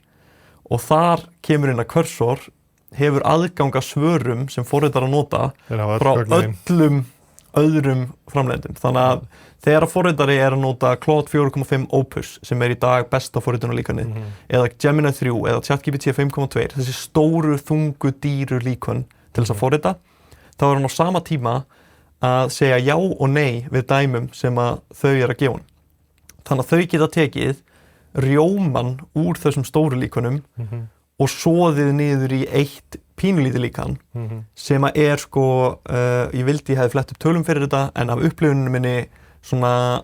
Og þar kemur inn að Cursor hefur aðgang að svörum sem forritar að nota frá öllum öðrum framleiðendum. Þannig að þegar forritari að nota Claude 4.5 Opus, sem í dag besta forritunarlíkanið, eða Gemini 3 eða ChatGPT 5.2, þessi stóru, þungu, dýru líkön til þess að forrita, þá hann á sama tíma að segja já og nei við dæmum sem að þau að gefa hann. Þannig að þau geta tekið rjóman úr þessum stóru líkunum og soðið niður í eitt pínulítið líkan sem að ég vildi ég hefði flett upp tölum fyrir þetta, en af upplifunum minni svona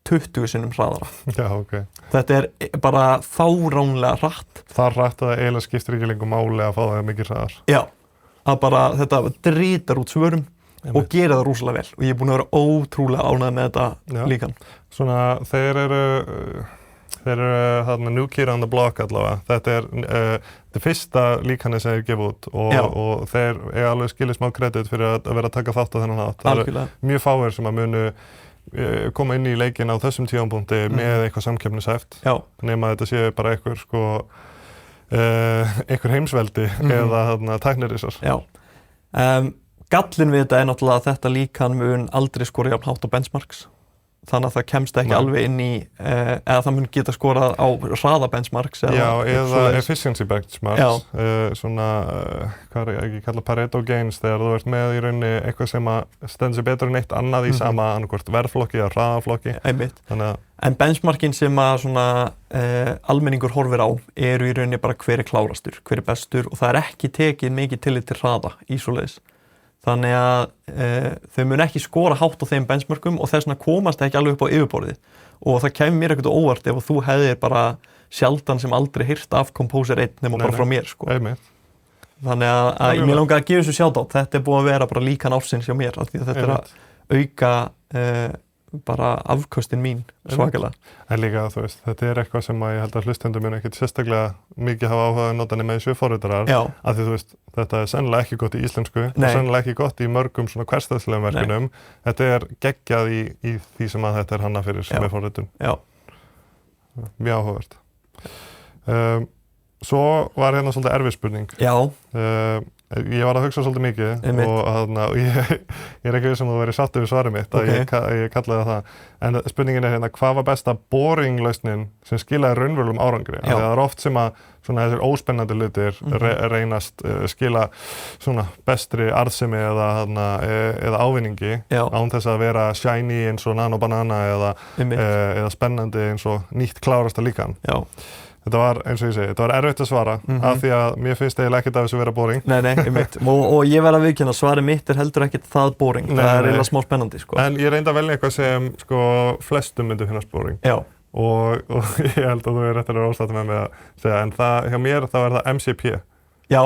20 sinnum hraðara. Já, ok. Þetta bara fáránlega hratt. Það hratt að eiginlega skiptir ekki lengur máli að fá það mikið hraðar. Já, að bara þetta drítar út svörum og gera það rosalega vel og ég búin að vera ótrúlega ánægð með þetta líkan. Svona, þeir eru þarna new kid on the block allavega. Þetta fyrsta líkanið sem þeir gefa út og þeir alveg skilja smá kredit fyrir að vera að taka þátt á þennan hátt. Það eru mjög fáir sem að munu koma inn í leikinn á þessum tímapunkti með eitthvað samkeppnishæft, nema þetta sé bara einhver heimsveldi eða tæknirisar. Já. Gallinn við þetta náttúrulega að þetta líkan mun aldrei skora jafn hátt á benchmarks. Þannig að það kemst ekki alveg inn í, eða það mun geta skorað á hraða benchmarks. Eða efficiency benchmarks. Svona, hvað ekki kalla Pareto gains, þegar þú ert með í rauninni eitthvað sem að stendur sig betur en eitt annað í sama annarkvort verðflokki eða hraðaflokki. Einmitt. En benchmarkin sem að svona almenningur horfir á í rauninni bara hver klárastur, hver bestur, og það ekki tekið mikið tillit til hraða í svoleiðis. Þannig að þau mun ekki skora hátt á þeim benchmarkum og þess vegna komast ekki alveg upp á yfirborðið. Og það kemur mér ekkert óvart ef þú hefðir bara sjaldan sem aldrei heyrt af Composer 1 nema bara frá mér, sko. Þannig að mér langaði að gefa þessu shoutout. Þetta búið að vera bara líkan ársins hjá mér, af því að þetta að auka bara afköstin mín svakalega. En líka, þú veist, þetta eitthvað sem ég held að hlustendur mun ekkert sérstaklega mikið hafa áhuga að nota nema í svifforritarar, af því þú veist, þetta sennilega ekki gott í íslensku og sennilega ekki gott í mörgum svona hversdagslegum verkunum. Þetta geggjað í því sem að þetta hannað fyrir sem forritun. Já. Mjög áhugavert. svo var hérna svolítið erfið spurning. Já. Ég var að hugsa svolítið mikið og ég er ekki viss að þú verið satt yfir svarið mitt að ég kallaði það. En spurningin er hérna, hvað var besta boring-lausnin sem skilaði raunverulegum árangri? Það er oft sem að svona þessir óspennandi hlutir reynast skila svona bestri arðsemi eða ávinningi án þess að vera shiny eins og nano banana eða spennandi eins og nýtt klárasta líkan. Já. Þetta var, eins og ég segi, þetta var erfitt að svara af því að mér finnst eiginlega ekkert af þessu vera boring. Nei, einmitt. Og ég verð að viðurkenna, svarið mitt er heldur ekkert það boring. Það er eiginlega smá spennandi, sko. En ég reyndi að velja eitthvað sem, sko, flestum myndu finnast boring. Já. Og ég held að þú er réttilega óslætt með mig að segja, en það, hjá mér, þá er það MCP. Já.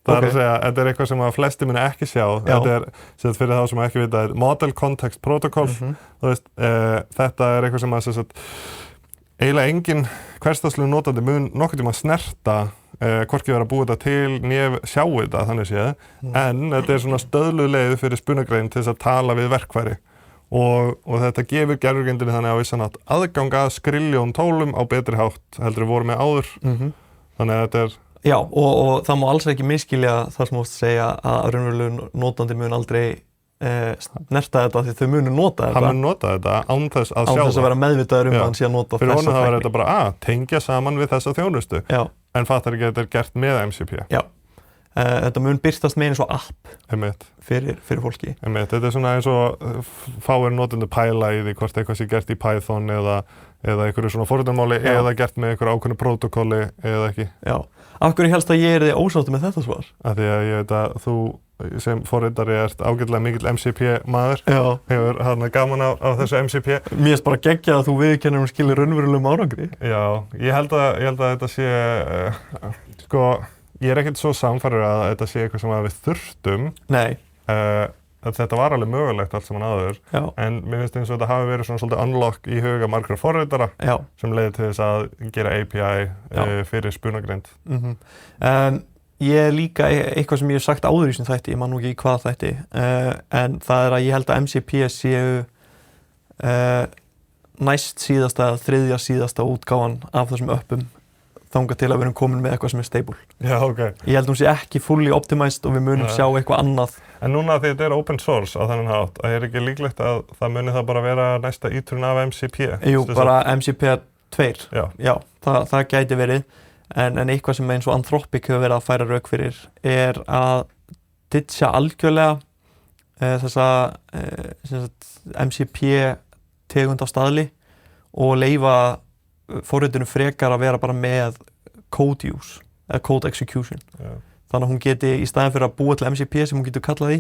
Það er að segja, þetta er eitthvað sem að flestir muni ekki sjá. Þetta er, sem fyrir þá sem ekki vita, Model Context Protocol. Þú veist, þetta er eitthvað sem að, eiginlega engin hversdagslegur notandi mun nokkuð tíma snerta hvorki vera að búa þetta til né sjá þetta þannig séð, en þetta er svona stöðluð leið fyrir spunagrein til þess að tala við verkfæri og þetta gefur gervigreindinni þannig á vissan hátt aðgang að skrilljón tólum á betri hátt heldur við vorum með áður. Þannig að þetta er Já, og það má alls ekki miskilja það sem þú veist að segja að raunverulegur notandi mun aldrei snerta þetta því þau munu nota þetta. Hann mun nota þetta án þess að sjá það. Án þess að vera meðvitaður að hann sé að nota þessa Fyrir honum það var þetta bara tengja saman við þessa þjónustu. Já. En fattar ekki að þetta er gert með MCP. Já. Þetta mun birtast með eins og app fyrir fólki. Þetta er svona eins og fáir notendur pæla í því hvort eitthvað sé gert í Python eða einhverju svona forritunarmáli eða gert með einhverju ákveðnu prótókolli eða ekki. Já. Af hverju helst að ég er þið ósáttur með þetta svar? Af því að ég veit að þú sem forritari ert ágætlega mikill MCP maður. Hefur gaman á þessu MCP. Mér finnst bara geggjað að þú viðurkennir skilir raunverulegum árangri. Já, ég held að þetta sé, sko, ég er ekkert svo samfærður að þetta sé eitthvað sem við þurftum. Nei. Þetta var alveg mögulegt allt saman áður, en mér finnst eins og þetta hafi verið svona svolítið unlock í huga margra forritara sem leiði til þess að gera API fyrir spunagreind. Ég er líka eitthvað sem ég hef sagt áður í þessum þætti, ég man nú ekki í hvað þætti, en það er að ég held að MCP séu næst síðasta, þriðja síðasta útgáfan af þessum uppum þangað til að við erum komin með eitthvað sem er stable. Já, Ég held að hún sé ekki fully optimized og við munum sjá eitthvað annað. En núna því þetta er open source á þennan hátt, er ekki líklegt að það muni það bara vera næsta ítrun af MCP? Jú, bara MCP 2. Já, það gæti verið. En eitthvað sem eins og Anthropic hefur verið að færa rök fyrir er að ditcha algjörlega þessa MCP tegund af staðli og leyfa forritunum frekar að vera bara með code use eða code execution. Þannig að hún geti í staðinn fyrir að búa til MCP sem hún getur kallað í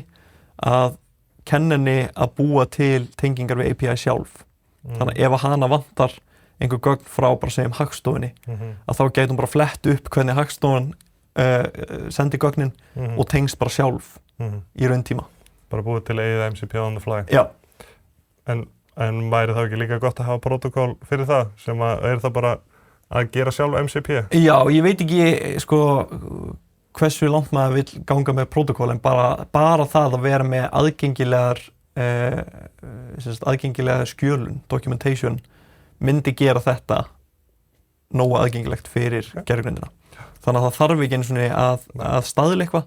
að kenna henni að búa til tengingar við API sjálf. Þannig að ef hana vantar einhver gögn frá bara segjum Hagstofunni að þá gæti hún bara flett upp hvernig Hagstofan sendi gögnin og tengst bara sjálf í rauntíma. Bara búið til eigið MCP on the fly. Já. En væri það ekki líka gott að hafa protokól fyrir það sem er það bara að gera sjálf MCP? Já, ég veit ekki sko hversu langt maður vill ganga með protokól en bara það að vera með aðgengilega skjölun, documentation myndi gera þetta nógu aðgengilegt fyrir gervigreindina. Þannig að það þarf ekki einu svona að staðla eitthvað,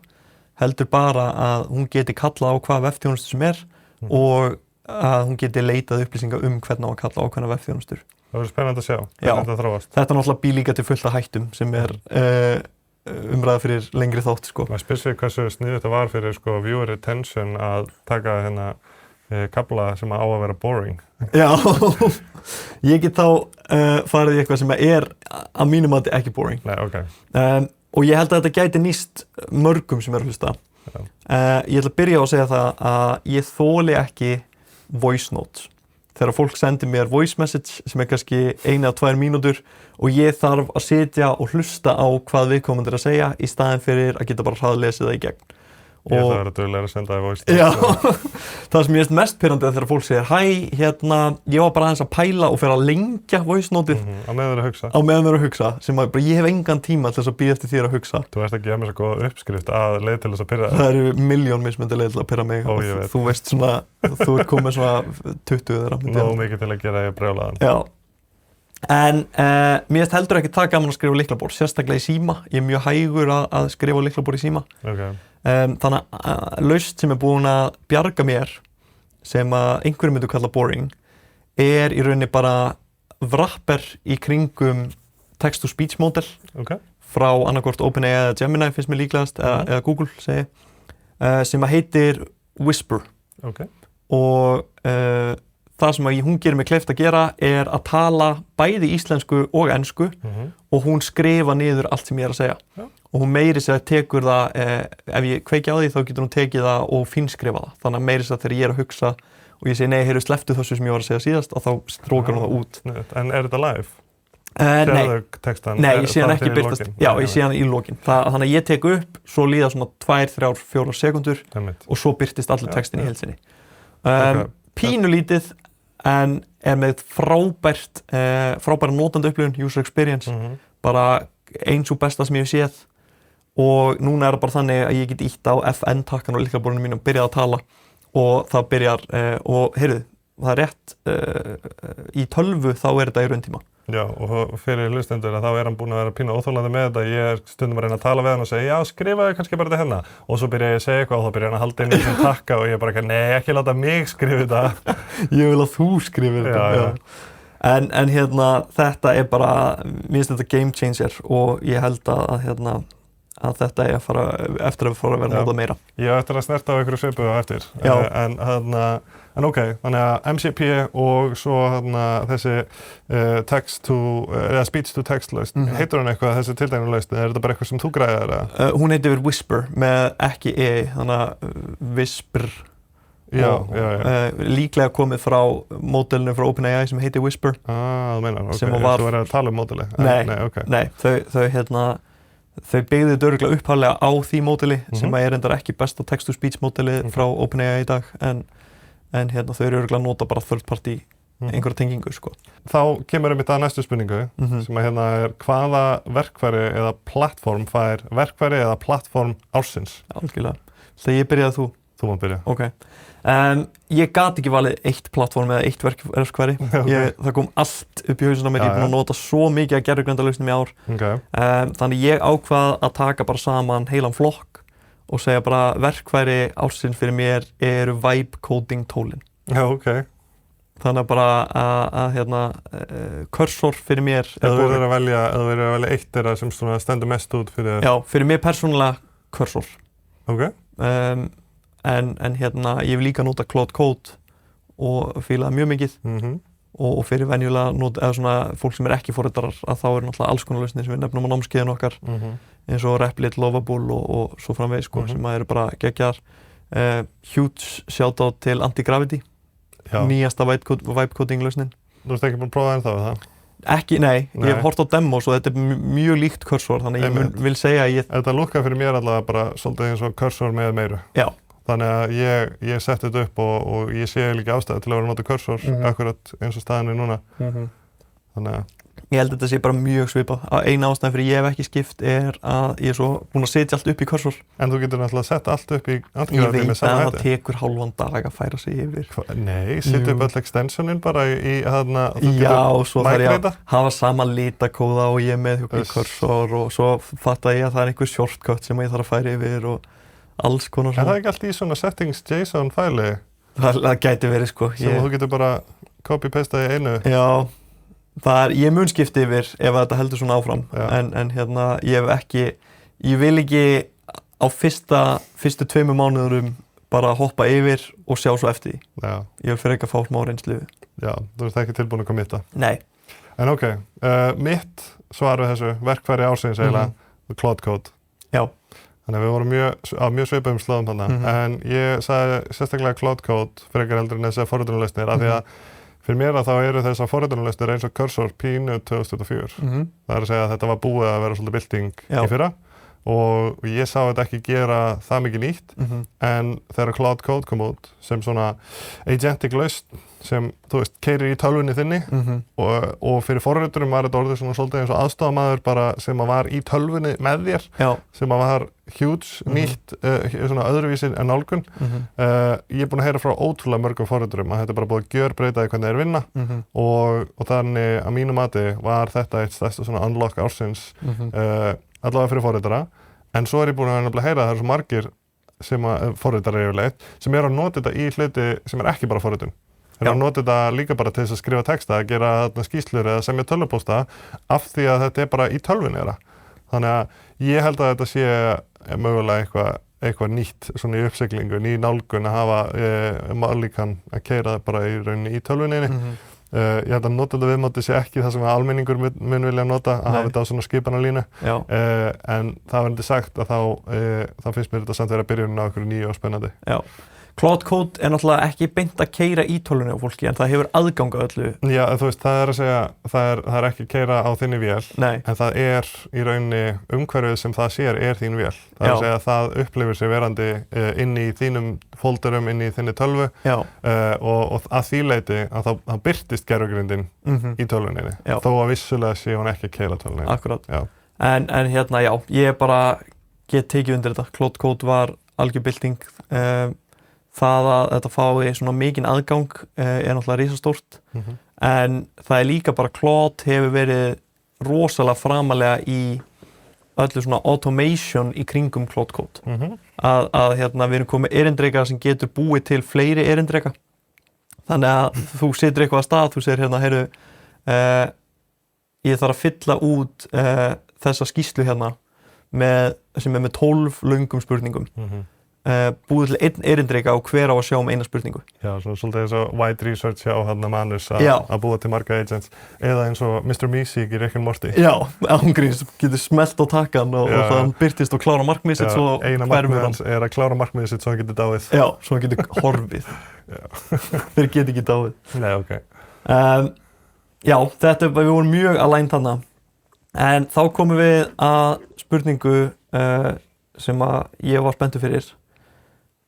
heldur bara að hún geti kallað á hvaða vefþjónustu sem er og að hún geti leitað upplýsingar hvernig á að kalla á ákveðna vefþjónustur. Það verður spennandi að sjá hvernig þetta þróast. Þetta náttúrulega býr líka til fullt af hættum sem er umræða fyrir lengri þátt sko. Maður spyr sig hversu sniðugt þetta var fyrir sko viewer retention að taka kafla sem á að vera boring. Já, ég get þá farið í eitthvað sem er að mínum mati ekki boring. Nei, og ég held að þetta gæti nýst mörgum sem er að hlusta. Ég ætla að byrja á að segja það að ég þoli ekki voice notes. Þegar fólk sendir mér voice message sem er kannski 1 eða 2 mínútur og ég þarf að sitja og hlusta á hvað viðkomandi er að segja í staðinn fyrir að geta bara hraðlesið það í gegn. Ég ætla að vera duglegur að senda það voice. Já, það sem ég veist mest pirrandi þegar fólk segir hæ, ég var bara aðeins að pæla og fer að lengja voice noteið á meðan þeir að hugsa. Á meðan þeir að hugsa, sem að ég hef engan tíma til þess að bíða eftir þér að hugsa. Þú ert ekki að með svo góða uppskrift að leið til þess að pirra þig. Það eru milljón mismunandi leið til að pirra mig og þú veist svona, þú ert komið svona 20 þeirra. Nógu mikið til að gera ég brjálaðan. Já, En mér finnst heldur ekki það gaman að skrifa á lyklaborð, sérstaklega í síma. Ég mjög hægur að skrifa á lyklaborð í síma. Okay. Þannig að lausn sem búin að bjarga mér, sem að einhverjum myndu kalla boring, í rauninni bara wrapper í kringum text-to-speech model frá annarkvort OpenAI eða Gemini, finnst mér líklegast, eða Google, segi, sem að heitir Whisper. Og það sem hún gerir mig kleift að gera að tala bæði íslensku og ensku og hún skrifa niður allt sem ég að segja. Og hún meiri sér að tekur það, ef ég kveiki á því þá getur hún tekið það og finnskrifa það. Þannig að meiri sér að þegar ég að hugsa og ég segi nei, heyrðu sleftu þessu sem ég var að segja síðast og þá strókar hún það út. En þetta live? Nei, ég sé hann ekki birtast, já, ég sé hann í lokin. Þannig að ég tek upp, svo líða svona 2, 3, 4 sekundur og svo birtist allir textin í heild sinni. Pínulítið, en með frábæra notandi upplifun, user experience, bara eins og besta sem ég hef séð. Og núna það bara þannig að ég get ítt á FN-takkan á lyklaborðinu mínu og byrjað að tala og það byrjar, og heyrðu, það rétt, í tölvu þá þetta í rauntíma. Já, og fyrir hlustendur að þá hann búinn að vera pínu óþolandi með þetta. Ég stundum að reyna að tala við hann og segja, já, skrifaðu kannski bara þetta hérna. Og svo byrja ég að segja eitthvað og þá byrja hann að halda inn í þessum takka og ég bara, nei, ekki láta mig skrifa þetta. Ég vil að þú skrifir þetta. Já. En hérna, þetta bara, mér finnst þetta game changer og ég held að þetta að fara eftir að fara að vera notað meira. Ég eftir að snerta á einhverju svipuðu á eftir. En ok, þannig að MCP og svo þessi speech to text lausn, heitir hún eitthvað þessi tilteknu lausn, þetta bara eitthvað sem þú græðir? Hún heitir Whisper með ekki þannig að Whisper. Já. Líklega komið frá módelinu frá OpenAI sem heitir Whisper. Þú meinar, ok, þú verður að tala módeli? Nei, þau byggðu þetta örugglega upphaflega á því módeli sem reyndar ekki besta text-to-speech módeli frá OpenAI í dag, en þau eru örugglega að nota bara third party einhverja tengingu, sko. Þá kemur einmitt að næstu spurningu, sem að hvaða verkfæri eða plattform fær verkfæri eða plattform ársins? Algjörlega. Þegar ég byrjaði þú? Þú mátt byrja. Ok. Ég gat ekki valið eitt plattform eða eitt verkfæri. Það kom allt upp í hausinn á mér, ég er búinn að nota svo mikið að gervigreindarlausnum í ár. Þannig ég ákvað að taka bara saman heilan flokk og segja bara verkfæri ársins fyrir mér eru vibe coding tólin. Já, ok. Þannig bara að cursor fyrir mér Ef þú verður að velja eitt þeirra sem stendur mest út fyrir þér? Já, fyrir mér persónulega cursor. Ok. En ég vil líka nota Claude Code og fíla mjög mikið og fyrir venjulega eða svona fólk sem ekki forritarar að þá náttúrulega alls konar lausnir sem við nefnum á námskeiðinu okkar eins og Replit, Lovable og svo framvegis, sko, sem eru bara geggjaðar. Huge shoutout til Anti-Gravity, nýjasta vibe coding lausnin. Þú ert ekki búin að prófa ennþá við það? Ekki, nei, ég hef hort á demos og þetta mjög líkt cursor, þannig ég vil segja að Þetta lúkkar fyrir mér allavega bara svolítið eins og cursor með meiru. Já. Þannig að ég setti þetta upp og ég sé líka ástæðu til að vera að nota cursor akkurat eins og staðan núna. Þannig að ég held að þetta sé bara mjög svipað. Eina ástæðan fyrir ég hef ekki skipt að ég er svo búinn að setja allt upp í cursor. En þú getur náttúrulega að setja allt upp í Anti-Gravity með sama hætti. Ég veit að það tekur hálfan dag að færa sig yfir. Nei, setja upp öll extensionin bara í Já, svo þarf ég að hafa sama litakóða og ég með í cursor og svo fatta ég að það einhver shortcut sem ég þarf að færa yfir og alls konar. Er það ekki allt í svona settings JSON fæli? Það gæti verið, sko. Sem þú getur bara copy-pastað í einu? Já. Ég mun skipta yfir ef þetta heldur svona áfram, en ég vil ekki á fyrstu 2 mánuðurum bara hoppa yfir og sjá svo eftir því. Já. Ég vil fyrir ekki að fá smá reynslu. Já, þú ert ekki tilbúin að committa. Nei. En ok, mitt svar við þessu verkfæri ársins eiginlega, Claude Code. Já. Þannig að við vorum mjög svipuðum slóðum þarna, en ég sagði sérstaklega Claude Code frekar heldur en þessar forritunarlausnir, af því að fyrir mér að þá eru þessar forritunarlausnir eins og cursor pínu 2024. Það er að segja að þetta var búið að vera svolítið bylting í fyrra og ég sá þetta ekki gera það mikið nýtt, en þegar Claude Code kom út sem svona agentic lausn sem, þú veist, keyrir í tölvunni þinni og fyrir forriturum var þetta orðið svona svolítið eins og aðstofamaður bara sem að var í tölvunni með þér, sem að var huge, nýtt, svona öðruvísi en nálgun. Ég er búinn að heyra frá ótrúlega mörgum forriturum að þetta bara búið að gjörbreyta hvernig þeir vinna og þannig að mínu mati var þetta eitt stærsta svona unlock ársins allavega fyrir forritara. En svo er ég búinn að heyra að það eru svo margir sem forritarar yfirleitt sem eru að nota þetta í hluti sem ekki bara forritun. Þeir eru að nota þetta líka bara til þess að skrifa texta, að gera skýrslur eða semja tölvupósta af því að þetta er bara í tölvunni þeirra. Þannig að ég held að þetta sé mögulega eitthvað nýtt svona í uppsiglingu, ný nálgun að hafa líkan að keyra bara í rauninni í tölvunni. Ég held að notenda viðmóti sé ekki það sem almenningur mun vilja nota, að hafa þetta á svona skipanarlínu. En það verður sagt að þá finnst mér þetta samt vera byrjunin á einhverju nýju og spennandi. Já. Cloud Code er náttúrulega ekki beint að keyra í tölvunni á fólki, en það hefur aðgang að öllu. Já, þú veist, það er að segja, það er ekki að keyra á þinni vél, en það er í rauninni umhverfið sem það sér er þín vél. Það er að segja að það upplifir sig verandi inn í þínum folderum, inn í þinni tölvu og að því leyti að þá birtist gervigreindin í tölvunni, þó að vissulega sé hún ekki að keyra tölvunni. Akkurat. En hérna, já, ég bara get tekið undir þetta. Cloud Code var algjör bylting. Það að þetta fái svona mikinn aðgang er náttúrulega risastórt en það er líka bara Claude hefur verið rosalega framalega í öllu svona automation í kringum Cloud Code. Að hérna við erum komið erindreka sem getur búið til fleiri erindreka. Þannig að þú setur eitthvað að stað, þú segir hérna, heyrðu, ég þarf að fylla út þessa skýrslu hérna sem með 12 löngum spurningum. Búið til einn erindreka og hver á að sjá eina spurningu. Já, svolítið eins og wide research hjá Manus að búa til marga agents eða eins og Mr. Meeseek í Rick and Morty. Já, ángríns, getur smellt á takkan og það byrtist og klára markmið sitt svo eina markmið hans er að klára markmið sitt svo hann getur dáið. Já, svo hann getur horfið. Þeir geta ekki dáið. Nei, ok. Já, við vorum mjög align þarna en þá komum við að spurningu sem að ég var spenntur fyrir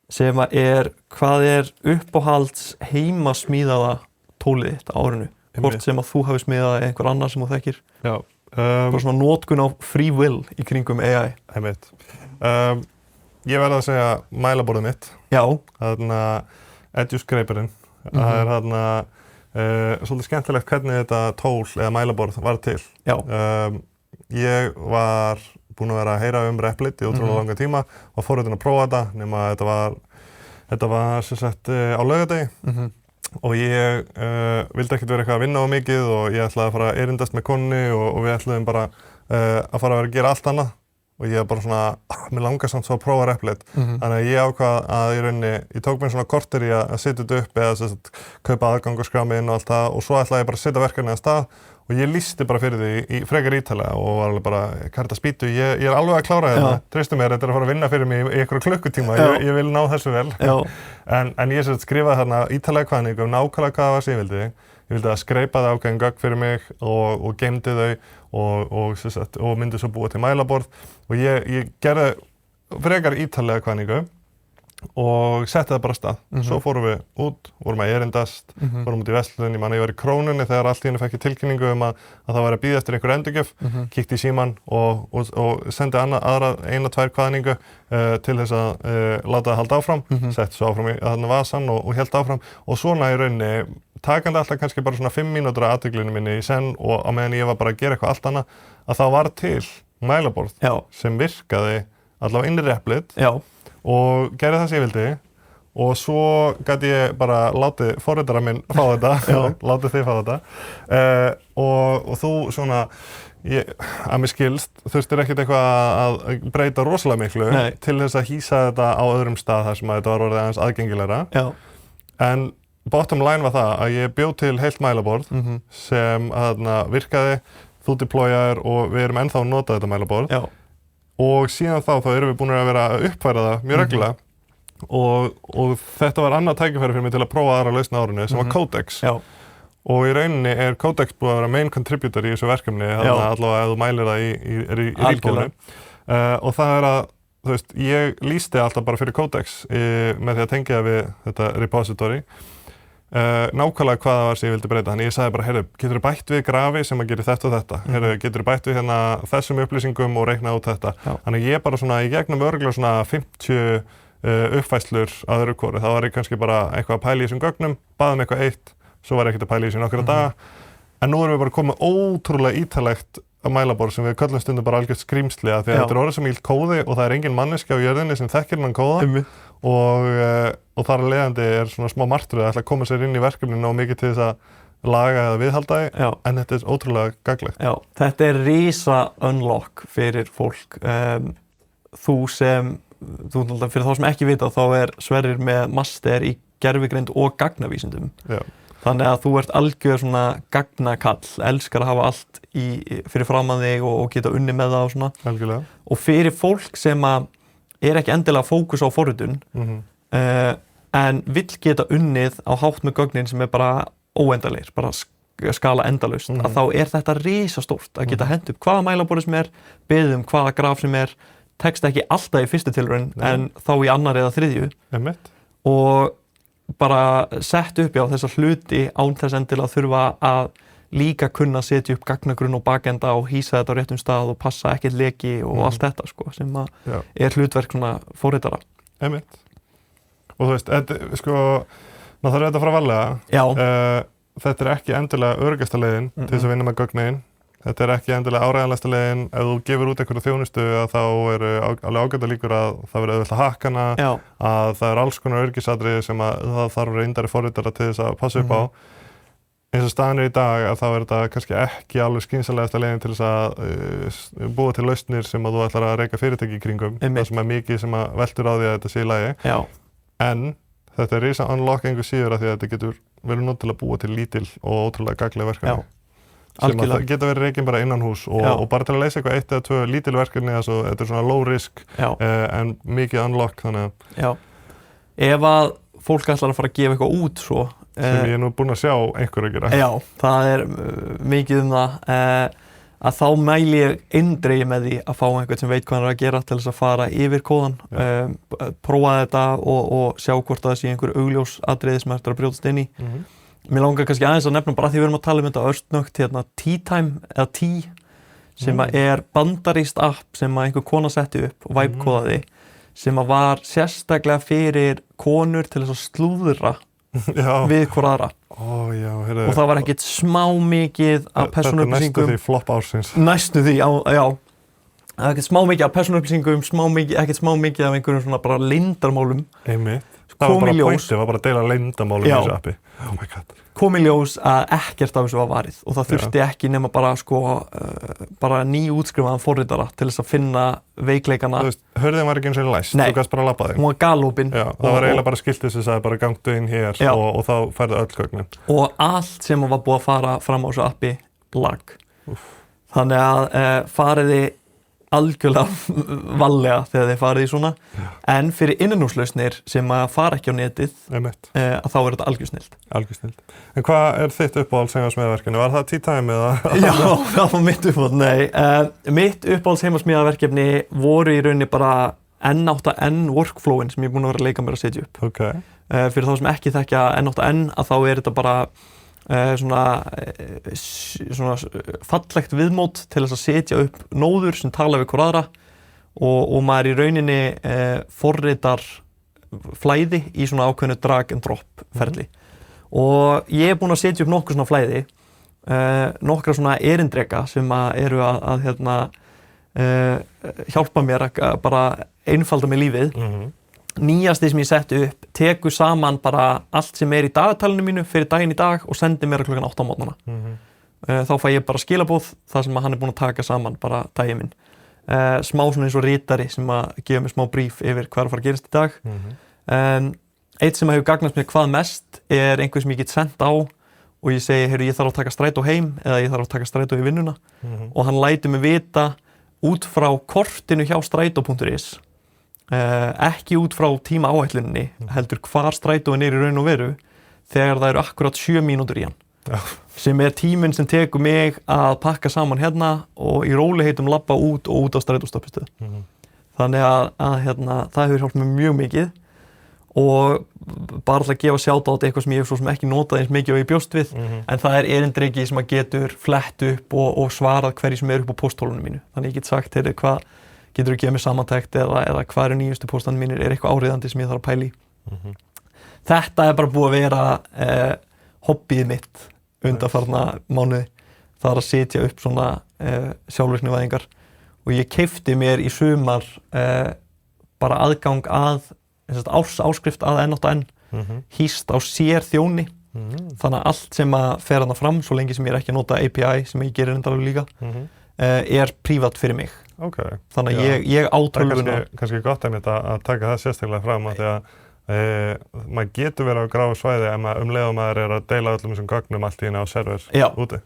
sem að hvað er uppáhalds heimasmíðaða tólið þitt á árinu? Hvort sem að þú hafi smíðað einhver annar sem þú þekkir? Já. Bara svona notkun á free will í kringum AI. Einmitt. Ég verð að segja mælaborðið mitt. Já. Þarna Eduscraperinn. Það er þarna svolítið skemmtilegt hvernig þetta tól eða mælaborð var til. Já. Ég var búinn að vera að heyra Replit í ótrúlega langa tíma og forritin að prófa þetta nema þetta var sem sagt á laugardegi og ég vildi ekkert vera eitthvað að vinna á mikið og ég ætlaði að fara að erindast með konunni og við ætluðum bara að fara að vera að gera allt annað og ég bara svona, mér langar samt svo að prófa Replit þannig að ég ákvað að í rauninni, ég tók mér svona korter í að setja þetta upp eða sem sagt kaupa aðgang og skrámi inn og allt það og svo ætlaði ég bara að setja verkefnið af stað og ég lýsti bara fyrir því í frekar ítalega og var alveg bara, hvað er þetta spýtu, ég er alveg að klára þetta, treystu mér, þetta er að fara að vinna fyrir mig í einhverju klukkutíma, ég vil ná þessu vel. En ég skrifaði þarna ítalega kvæðningu um nákvæmlega hvað það var sem ég vildi að skreipa það ákveðin gögn fyrir mig og geymdi þau og myndi svo búa til mælaborð og ég gerði frekar ítalega kvæðningu og setti það bara af stað. Svo fórum við út, vorum að erindast, fórum út í verslun, ég var í Krónunni þegar allt í einu fekk ég tilkynningu um að það var að bíða eftir einhver endurgjöf, kíkti í símann og sendi aðra 1-2 kvaðningu til þess að láta það halda áfram, setti svo áfram í þarna vasan og hélt áfram og svona í rauninni takandi alltaf kannski bara svona 5 mínútur af atviklinu minni í senn og á meðan ég var bara að gera eitthvað allt annað að það var til mælaborð sem virkaði allavega inn í Replit og gerði það sem ég vildi og svo gæti ég bara látið forritara minn fá þetta, látið þið fá þetta og þú svona, að mér skilst, þurftir ekkert eitthvað að breyta rosalega miklu til þess að hýsa þetta á öðrum stað þar sem að þetta var orðið aðeins aðgengilegra en bottom line var það að ég bjó til heilt mælaborð sem virkaði, þú deployaðir og við erum ennþá að nota þetta mælaborð og síðan þá erum við búin að vera að uppfæra það mjög reglulega og þetta var annað tækifæri fyrir mig til að prófa aðra lausn á árinu sem var Codex og í rauninni er Codex búið að vera main contributor í þessu verkefni allavega ef þú mælir það í ríkbónu og það er að þú veist, ég lýsti alltaf bara fyrir Codex með því að tengja við þetta repository nákvæmlega hvað það var sem ég vildi breyta. Þannig ég sagði bara, heyrðu, geturðu bætt við grafi sem að gera þetta og þetta? Heyrðu, geturðu bætt við hérna þessum upplýsingum og reiknað út þetta? Já. Þannig ég bara svona, í gegnum örugglega svona 50 uppfærslur að öðru hvoru. Það var ég kannski bara eitthvað að pæla í þessum gögnum, baðum eitthvað eitt, svo var ég ekkert að pæla í þessu nokkra daga. En nú erum við bara komið ótrúlega ítarlegt mælaborð sem við köllum stundum bara algjört skrýmsli að því að þetta er orðið sem ílt kóði og það er engin manneskja á jörðinni sem þekkir hann kóða og þar að leiðandi er svona smá martröð að ætla að koma sér inn í verkefninu og mikið til þess að laga eða viðhalda því, en þetta er ótrúlega gagnlegt. Já, þetta er risa unlock fyrir fólk. Þú fyrir þá sem ekki vita þá er Sverrir með master í gervigreind og gagnavísindum. Já. Þannig að þú ert algjör svona gagnakall, elskar að hafa allt fyrir framan þig og geta unni með það og svona. Algjörlega. Og fyrir fólk sem að er ekki endilega fókus á forritun, en vill geta unnið á hátt með gögnin sem er bara óendalegir, bara skala endalaust, að þá er þetta risastórt að geta hent upp hvaða mælaborði sem er, beðið hvaða graf sem er, tekst ekki alltaf í fyrstu tilraun, en þá í annar eða þriðju. Og bara sett upp þessa hluti án þess endilega að þurfa að líka kunna setja upp gagnagrunn og bakenda og hýsa þetta á réttum stað og passa ekkert leki og allt þetta sko, sem er hlutverk svona forritara. Og þú veist, sko, maður þarf þetta að fara varlega. Þetta er ekki endilega öruggasta leiðin til þess að vinna með gögnin. Þetta er ekki endilega áreiðanlegasta leiðin. Ef þú gefur út einhverja þjónustu að þá eru alveg ágæta líkur að það verður auðvelt að hakka hana, að það er alls konar öryggisatriði sem að það þarf reyndari forritara til þess að passa upp á. Eins og staðan er í dag að þá er þetta kannski ekki alveg skynsamlegasta leiðin til þess að búa til lausnir sem að þú ætlar að reka fyrirtæki í kringum. Það sem er mikið sem að veltur á því að þetta sé í lagi. En þetta er risa unlock einhver síður að því að þetta getur verið nóg til að búa til lítil og ótrúlega gagnleg verkefni. Sem að geta verið reikin bara innan hús og bara til að leysa eitthvað 1 eða 2 lítil verkefni, þetta er svona low risk en mikið unlock, þannig að... Já, ef að fólk ætlar að fara að gefa eitthvað út svo... Sem ég er nú búinn að sjá einhverju gera. Já, það er mikið það, að þá mæli ég eindregið með því að fá einhvern sem veit hvað hann er að gera til þess að fara yfir kóðan, prófa þetta og sjá hvort það sé einhver augljós atriði sem hægt að brjótast inn í. Mér langar kannski aðeins að nefna bara því við erum að tala þetta örstnögt Tea Time eða Tea sem er bandarískt app sem að einhver kona setti upp og væpkóðaði sem að var sérstaklega fyrir konur til þess að slúðra við hvora aðra. Og það var ekkert smá mikið af persónuupplýsingum. Þetta er næstu því flopp ársins. Næstu því, já. Ekkert smá mikið af persónuupplýsingum, ekkert smá mikið af einhverjum svona bara leyndarmálum. Það var bara pointið, var bara að deila leyndamálum í þessu appi. Oh my god. Kom í ljós að ekkert af þessu var varið og það þurfti ekki nema bara bara nýútskrifaðan forritara til þess að finna veikleikana. Þú veist, hurðin var ekki eins og læst, þú gast bara að labba þig. Hún var galopin. Já, það var eiginlega bara skiltið sem sagði bara gangdu inn hér og þá færðu öll gögnin. Og allt sem var búið að fara fram á þessu appi lag. Þannig að fariði algjörlega vallega þegar þið farið í svona, en fyrir innanhúslausnir sem að fara ekki á netið, að þá er þetta algjör snilld. Algjör snilld. En hvað er þitt uppáhalds heimasmíðaverkefni? Var það Tea Time eða? Já, það var mitt uppáhalds, nei. Mitt uppáhalds heimasmíðaverkefni voru í rauninni bara N8N workflowin sem ég er búinn að vera að leika mér að setja upp. Fyrir þá sem ekki þekkja N8N, að þá er þetta bara svona fallegt viðmót til þess að setja upp nóður sem tala við hver aðra og maður í rauninni forritar flæði í svona ákveðnu drag and drop ferli. Og ég er búinn að setja upp nokkur svona flæði, nokkra svona erindreka sem eru að hjálpa mér að bara einfalda mig lífið. Nýjasti sem ég setti upp tekur saman bara allt sem er í dagatalinu mínu fyrir daginn í dag og sendir mér klukkan 8 á morgnana. Þá fæ ég bara skilaboð þar sem hann er búinn að taka saman bara daginn minn. Smá svona eins og ritari sem að gefa mér smá bríf yfir hvað er að fara að gerast í dag. Eitt sem hefur gagnast mér hvað mest er einhver sem ég get sent á og ég segi, heyrðu, ég þarf að taka strætó heim eða ég þarf að taka strætó í vinnuna og hann lætur mig vita út frá kortinu hjá strætó.is ekki út frá tíma áætluninni, heldur hvar strætóin er í raun og veru þegar það eru akkurat 7 mínútur í hann. Sem er tíminn sem tekur mig að pakka saman hérna og í rólegheitum labba út og út á strætóstoppistöð. Þannig að það hefur hjálpað mér mjög mikið og bara til að gefa shoutout eitthvað sem ég hef svo sem ekki notað eins mikið og ég bjóst við en það erindreki sem að getur flett upp og svarað hverju sem upp á pósthólunum mínu þannig ég get sagt, hvað getur þú gefið mér samantekt eða hvað eru nýjustu póstanum mínir eitthvað áriðandi sem ég þarf að pæla í Þetta bara búið að vera hobbyið mitt undanfarna mánuði það að setja upp svona sjálfvirknivæðingar og ég keypti mér í sumar bara aðgang að áskrift að N8N hýst á sér þjóni þannig að allt sem að fer hana fram svo lengi sem ég ekki að nota API sem ég gerir endalega líka prívat fyrir mig þannig að ég á tölvuna kannski gott einmitt að taka það sérstaklega fram að því að maður getur verið á gráu svæði ef maður maður að deila öllum þessum gögnum allt í einu á server úti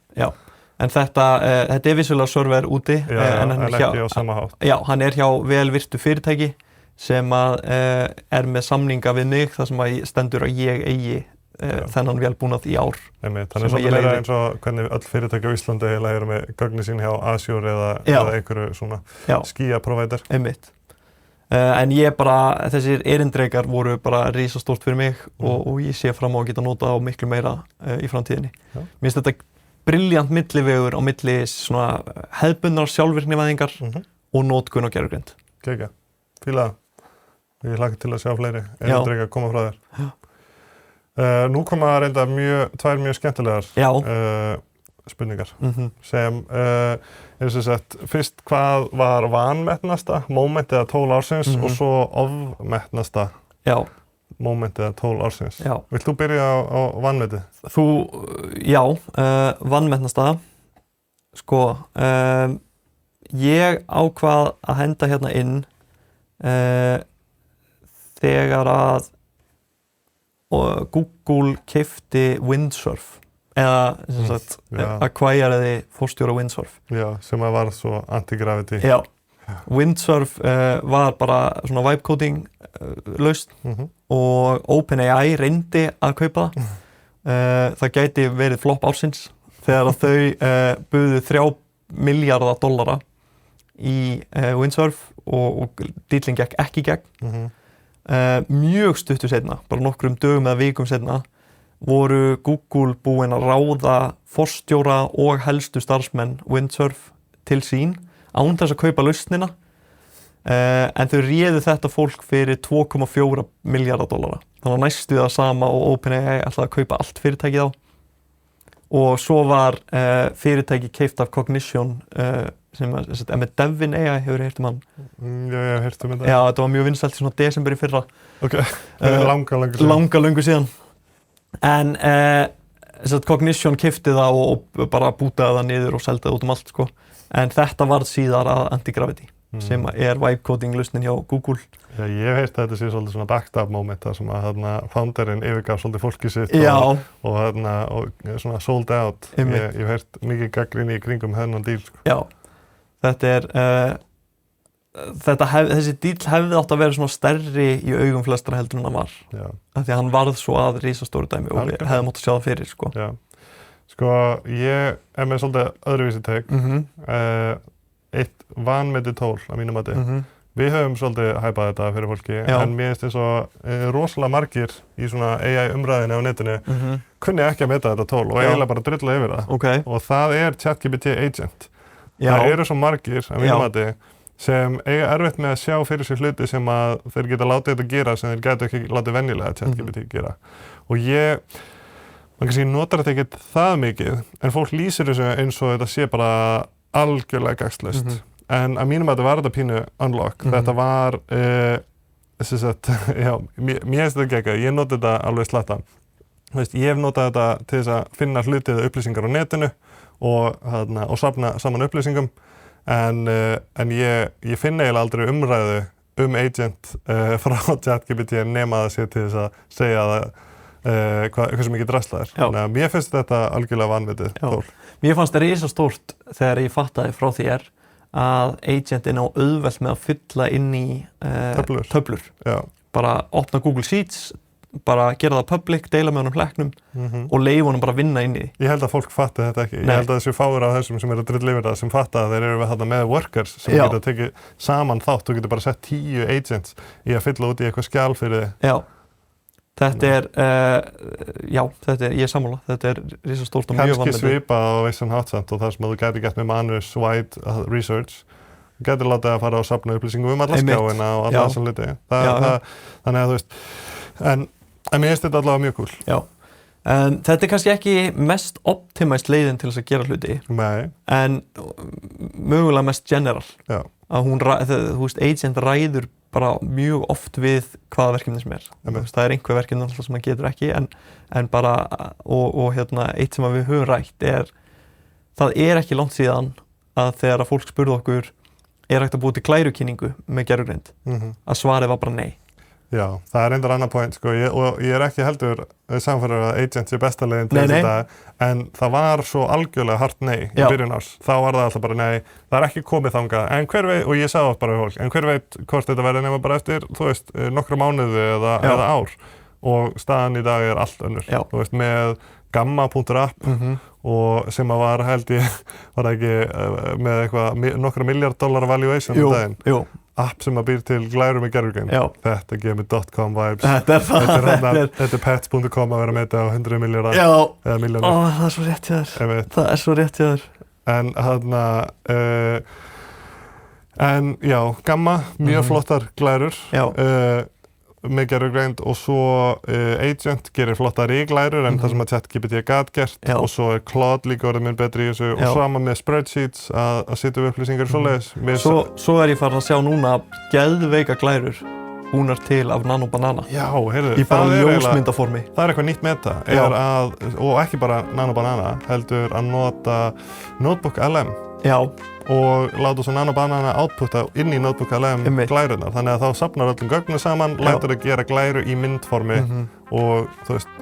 en þetta vissulega server úti en ekki á sama hátt Já, hann hjá vel virtu fyrirtæki sem að með samninga við mig þar sem að stendur að ég eigi þennan vélbúnað í ár Þannig svolítið meira eins og hvernig öll fyrirtæki á Íslandi eru með gögnin sín hjá Azure eða einhverju svona skýjaprovider En ég bara, þessir erindrekar voru bara risastórt fyrir mig og ég sé fram á að geta notað á miklu meira í framtíðinni Mér finnst þetta brilljant millivegur á milli svona hefðbundnar sjálfvirknivæðingar og notkun á gervigreind Kekja, fíla Ég hlakka til að sjá fleiri erindrekar koma frá þér Nú koma reynda tvær mjög skemmtilegar spurningar sem sem sagt, fyrst hvað var vanmetnasta moment eða tól ársins og svo ofmetnasta moment eða tól ársins Vilt þú byrja á vanmetið? Vanmetnasta sko ég ákvað að henda hérna inn þegar að Google keypti Windsurf eða sem sagt acquireði forstjóra Windsurf sem að var svo anti-gravity Windsurf var bara svona vibe coding lausn og OpenAI reyndi að kaupa það gæti verið flop ársins þegar að þau buðu $3 milljarða í Windsurf og díllinn gekk ekki gegn mjög stuttu seinna, bara nokkrum dögum eða vikum seinna voru Google búin að ráða forstjóra og helstu starfsmenn Windsurf til sín án þess að kaupa lausnina en þau réðu þetta fólk fyrir $2,4 milljarða þannig að næstu það sama og OpenAI ætlaði að kaupa allt fyrirtækið á og svo var fyrirtæki keypt af Cognition sem er með Devin AI, hefur þið heyrt hann? Já, ég hef heyrt þetta. Já, þetta var mjög vinsælt í svona desember í fyrra. Langa síðan. En Cognition keypti það og bara bútaði það niður og seldi það út allt, sko. En þetta varð síðar að Antigravity, sem er vibe coding lausnin hjá Google. Já, ég hef heyrt að þetta sé svolítið svona backed up moment, þar sem að founderinn yfirgaf svolítið fólkið sitt og svona sold out. Ég hef heyrt mikið gagnrýni í kringum þennan díl, sko. Já. Þessi díll hefði átt að vera svona stærri í augum flestra heldur en hann var. Já. Af því að hann varð svo að risastóru dæmi og við hefðum átt að sjá það fyrir, sko. Já. Sko, ég með svolítið öðruvísi take. Eitt vanmetið tól að mínum mati. Við höfum svolítið hæpað þetta fyrir fólki, en mér finnst eins og rosalega margir í svona AI umræðinni á netinu kunni ekki að meta þetta tól og eiginlega bara drulla yfir það. Okay. Og það er ChatGPT Agent. Það eru svo margir að mínum mati sem eiga erfitt með að sjá fyrir sér hluti sem að þeir geta látið þetta gera sem þeir geta ekki látið venjulega ChatGPT gera. Og man kannski notar þetta ekkert það mikið, en fólk lýsir þessu eins og þetta sé bara algjörlega gagnslaust. En að mínum mati var þetta pínu unlock. Þetta var, mér finnst þetta geggjað, ég noti þetta alveg slatta. Ég hef notað þetta til þess að finna hluti eða upplýsingar á netinu og safna saman upplýsingum. En ég finn eiginlega aldrei umræðu agent frá ChatGPT nema það sé til þess að segja hversu mikið drasl það er. Þannig að mér finnst þetta algjörlega vanmetið tól. Mér fannst það risastórt þegar ég fattaði frá þér að agentin á auðvelt með að fylla inn í töflur. Bara opna Google Sheets, bara gera það public, deila með honum hlekknum og leyfa honum bara að vinna inn í. Ég held að fólk fatti þetta ekki. Ég held að þessu fáir af þessum sem eru að drulla yfir það sem fatta að þeir eru þarna með workers sem geta tekið saman þátt og geta bara sett 10 agents í að fylla út í eitthvað skjal fyrir þig. Þetta er, ég er sammála, þetta er risastórt og mjög kannski svipað á vissan háttsamt og það sem þú gæti gert með Manus White research, þú gæti látið að fara og safna upplýsingum alla skjáina og alla þessa hluti. Þannig að þú veist, en mér finnst þetta allavega mjög cool. Já, þetta er kannski ekki mest optimized leiðin til þess að gera hluti, en mögulega mest general. Já. Að þú veist, agent ræður bara mjög oft við hvaða verkefni sem er. Það er einhver verkefni alltaf sem hann getur ekki, en bara, og eitt sem við höfum rætt það er ekki langt síðan að þegar að fólk spurði okkur, er hægt að búa til glærukynningu með gervigreind, að svarið var bara nei. Já, það er reyndar annað point, sko, og ég er ekki heldur samfæður að agent sé besta leiðin til þetta, en það var svo algjörlega hart nei í byrjun árs. Þá var það alltaf bara nei, það er ekki komið þangað, en hver veit, og ég sagði oft bara við fólk, en hver veit hvort þetta verði nema bara eftir, þú veist, nokkra mánuði eða ár, og staðan í dag er allt önnur, þú veist, með Gamma.app og sem að var held ég, var það ekki með eitthvað nokkra $1 million valuation daginn. App sem að býr til glæru með gervigreind. Þetta gefur mig .com vibes. Þetta er pets.com að vera með þetta á 100 milljóra eða milljónir. Það er svo rétt hjá þér. Það er svo rétt hjá þér. En já, Gamma, mjög flottar glærur með gervigreind og svo Agent gerir flottari glærur en það sem að ChatGPT gat gert og svo er Claude líka orðið mun betri í þessu og sama með spreadsheets að setja upp upplýsingar svoleiðis. Svo er ég farin að sjá núna geðveika glærur búnar til af Nano Banana. Já, heyrðu, í bara ljósmyndaformi. Það er eitthvað nýtt meta, og ekki bara Nano Banana, heldur að nota Notebook LM. Og láta svo Nano Banana outputa inn í Notebook LM glærunar, þannig að þá safnar öllum gögnum saman, lætur að gera glæru í myndformi og þú veist,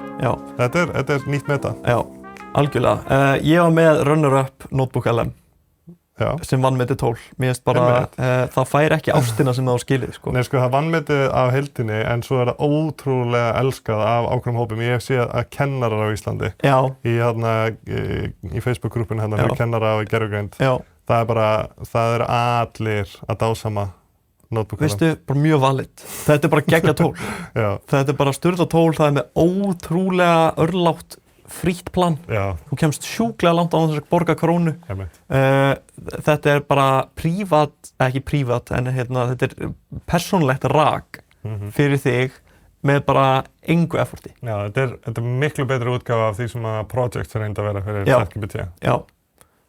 þetta er nýtt meta. Já, algjörlega. Ég var með runner-up Notebook LM sem vanmetið tól. Mér finnst bara, það fær ekki ástina sem það á skilið, sko. Nei, sko, það vanmetið af heildinni, en svo er það ótrúlega elskað af ákveðnum hópum. Ég hef séð að kennarar á Íslandi í Facebook-grúppinu fyrir kennara á gervigreind. Það er bara, það er allir að dásama Notebook LM. Veistu, bara mjög valid. Þetta er bara geggjað tól. Þetta er bara sturlað tól, það er með ótrúlega örlátt frítt plan. Þú kemst sjúklega langt á þess að borga krónu. Þetta er bara ekki prívat, en þetta er persónulegt rak fyrir þig með bara engu efforti. Já, þetta er miklu betri útgáfa af því sem að Project er reynd að vera fyrir ChatGPT. Já,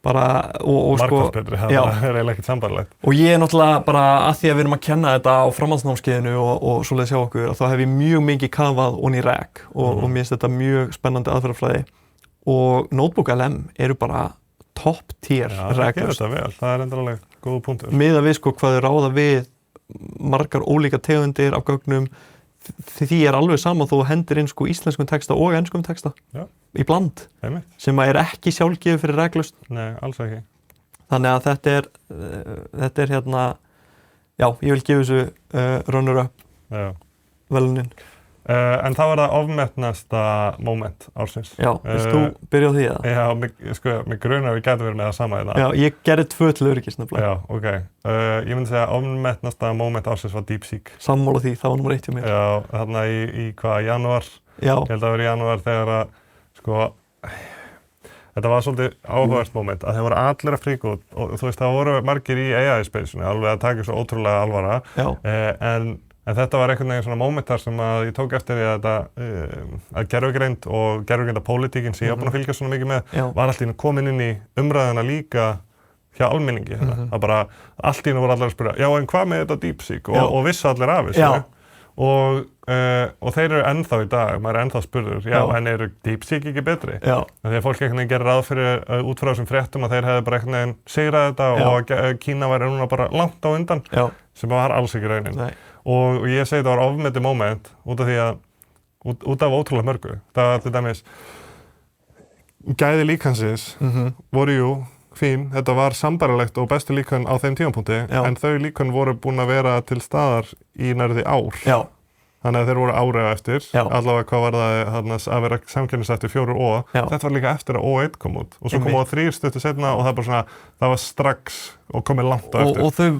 bara, margfalt betri, það er eiginlega ekkert sambarlegt. Og ég er náttúrulega bara, að því að við erum að kenna þetta á framhaldsnámskeiðinu og svoleiðis hjá okkur, þá hef ég mjög mikið kafað onni í RAG og mér finnst þetta mjög spennandi aðferðafræði og Notebook LM eru bara top tier RAG. Já, það gerir þetta vel, það er endalega góða punktur. Miðað við hvað þau ráða við margar ólíka tegundir af gögnum, því er alveg sama þó hendir inn íslenskum texta og enskum texta í bland, sem er ekki sjálfgefið fyrir reglust. Nei, alls ekki. Þannig að þetta er já, ég vil gefa þessu runner-up velunin. En það var það ofmetnasta moment ársins. Já, vilt þú byrja á því eða? Já, mig grunar að við gætum verið með það sama í það. Já, ég gerði 2 til öryggis nefnilega. Já, ok. Ég myndi segja að ofmetnasta moment ársins var DeepSeek. Sammála því, það var nummer 1 hjá mér. Já, þarna í janúar. Já. Ég held að það var í janúar þegar að, þetta var svolítið áhugavert moment að þeir voru allir að fríka út og þú veist, það voru margir í AI-spacinu alveg að taka svo ótrúlega alvara. En þetta var einhvern veginn svona momentar sem að ég tók eftir því að gervigreind og gervigreindarpólitíkin sem ég var búinn að fylgja svona mikið með var allt í einu komin inn í umræðuna líka hjá almenningi. Það bara allt í einu voru allir að spyrja, já en hvað með þetta DeepSeek og vissu allir af þessu. Og þeir eru ennþá í dag, maður er ennþá spurður, en eru DeepSeek ekki betri? Þegar fólk einhvern veginn gerir ráð fyrir út frá þessum fréttum að þeir hefðu bara einhvern veginn sigrað þetta og Kína væri núna bara langt á undan, sem var alls ekki raunin. Og ég segi þetta var ofmetið moment út af því að, út af ótrúlega mörgu. Það var til dæmis, gæði líkansins voru fín, þetta var sambærilegt og bestu líkan á þeim tímapunkti, en þau líkan voru búin að vera til staðar í nærði ár. Þannig að þeir voru ári eftir, allavega hvað var það að vera samkeppnishæftur 4O. Þetta var líka eftir að O1 kom út og svo kom O3 stuttu seinna og það bara svona, það var strax og komið langt á eftir. Og þau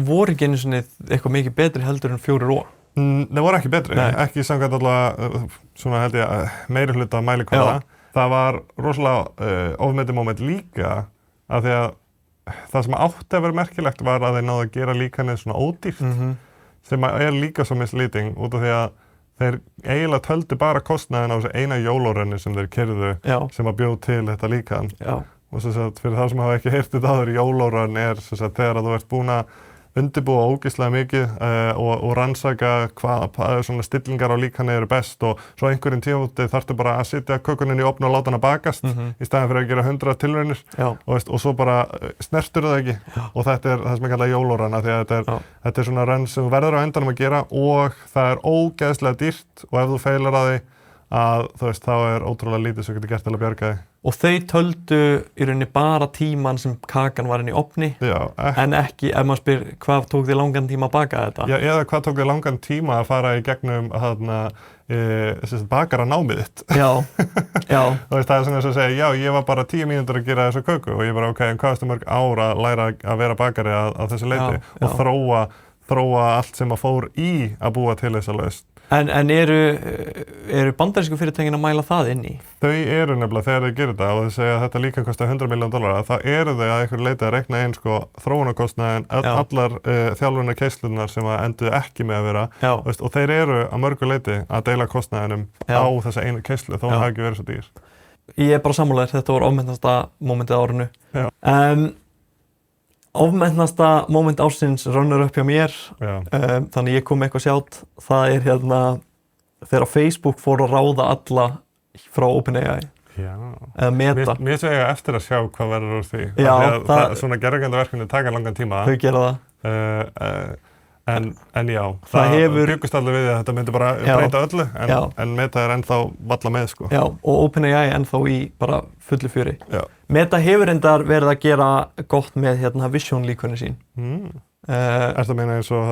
voru ekki einu sinni eitthvað mikið betri heldur en 4O. Það voru ekki betri, ekki samkvæmt allavega, svona held ég, meiri hluta mælikvarða. Það var rosalega ofmetið moment líka, af því að það sem átti að vera merkilegt var að þeir náðu að gera líkanið svona ódýrt, sem líka svo misleading, út af því að þeir eiginlega töldu bara kostnaðinn á þessu eina jólarenni sem þeir keyrðu, sem að bjóð til þetta líkan. Og sem sagt, fyrir það sem hafa ekki heyrt þetta áður, jólarenn sem sagt, þegar þú ert búin að undirbúa ógeðslega mikið og rannsaka hvað svona stillingar á líkani eru best og svo einhverjum tímabúti þarftu bara að setja kökunin í ofn og láta hana bakast í staðin fyrir að gera 100 tilraunir og svo bara snertur það ekki og þetta er það sem ég kalla jólarenn því að þetta er svona renn sem þú verður á endanum að gera og það er ógeðslega dýrt og ef þú feilar að því að þú veist þá er ótrúlega lítið sem getur gert til að bjarga því. Og þau töldu í rauninni bara tíman sem kakan var inn í ofni en ekki, ef maður spyr hvað tók þið langan tíma að baka þetta? Já, eða hvað tók þið langan tíma að fara í gegnum bakaranámið þitt? Já. Þú veist, það er svona að segja, já, ég var bara 10 mínútur að gera þessu köku og ég bara, ok, en hvað varstu mörg ár að læra að vera bakari að þessu leyti og þróa allt sem að fór í að búa til þessa lausn. En eru bandarísku fyrirtækin að mæla það inn í? Þau eru nefnilega þegar þau gerir þetta og þau segja að þetta líkan kostar $100 million, þá eru þau að einhverju leiti að reikna inn þróunarkostnaðinn, allar þjálfunarkeislunar sem að enduðu ekki með að vera veist, og þeir eru að mörgu leiti að deila kostnaðinum á þessa einu keislu þó hann hafi ekki verið svo dýr. Ég er bara sammálaður, þetta var ofmetnasta mómentið á árinu. Ofmetnasta moment ársins rönnur upp hjá mér, þannig ég kom með eitthvað sjátt. Það er þegar Facebook fór að ráða alla frá OpenAI. Eða Meta. Mér segja eftir að sjá hvað verður úr því. Já, svona gerðargöndaverkefni taka langan tíma. Þau gera það. En já, það byggust allir við að þetta myndi bara breyta öllu, en Meta er ennþá valla með, sko. Já, og OpenAI ennþá í bara fullu fjöri. Meta hefur endar verið að gera gott með Vision líkunni sín. Ertu að meina eins og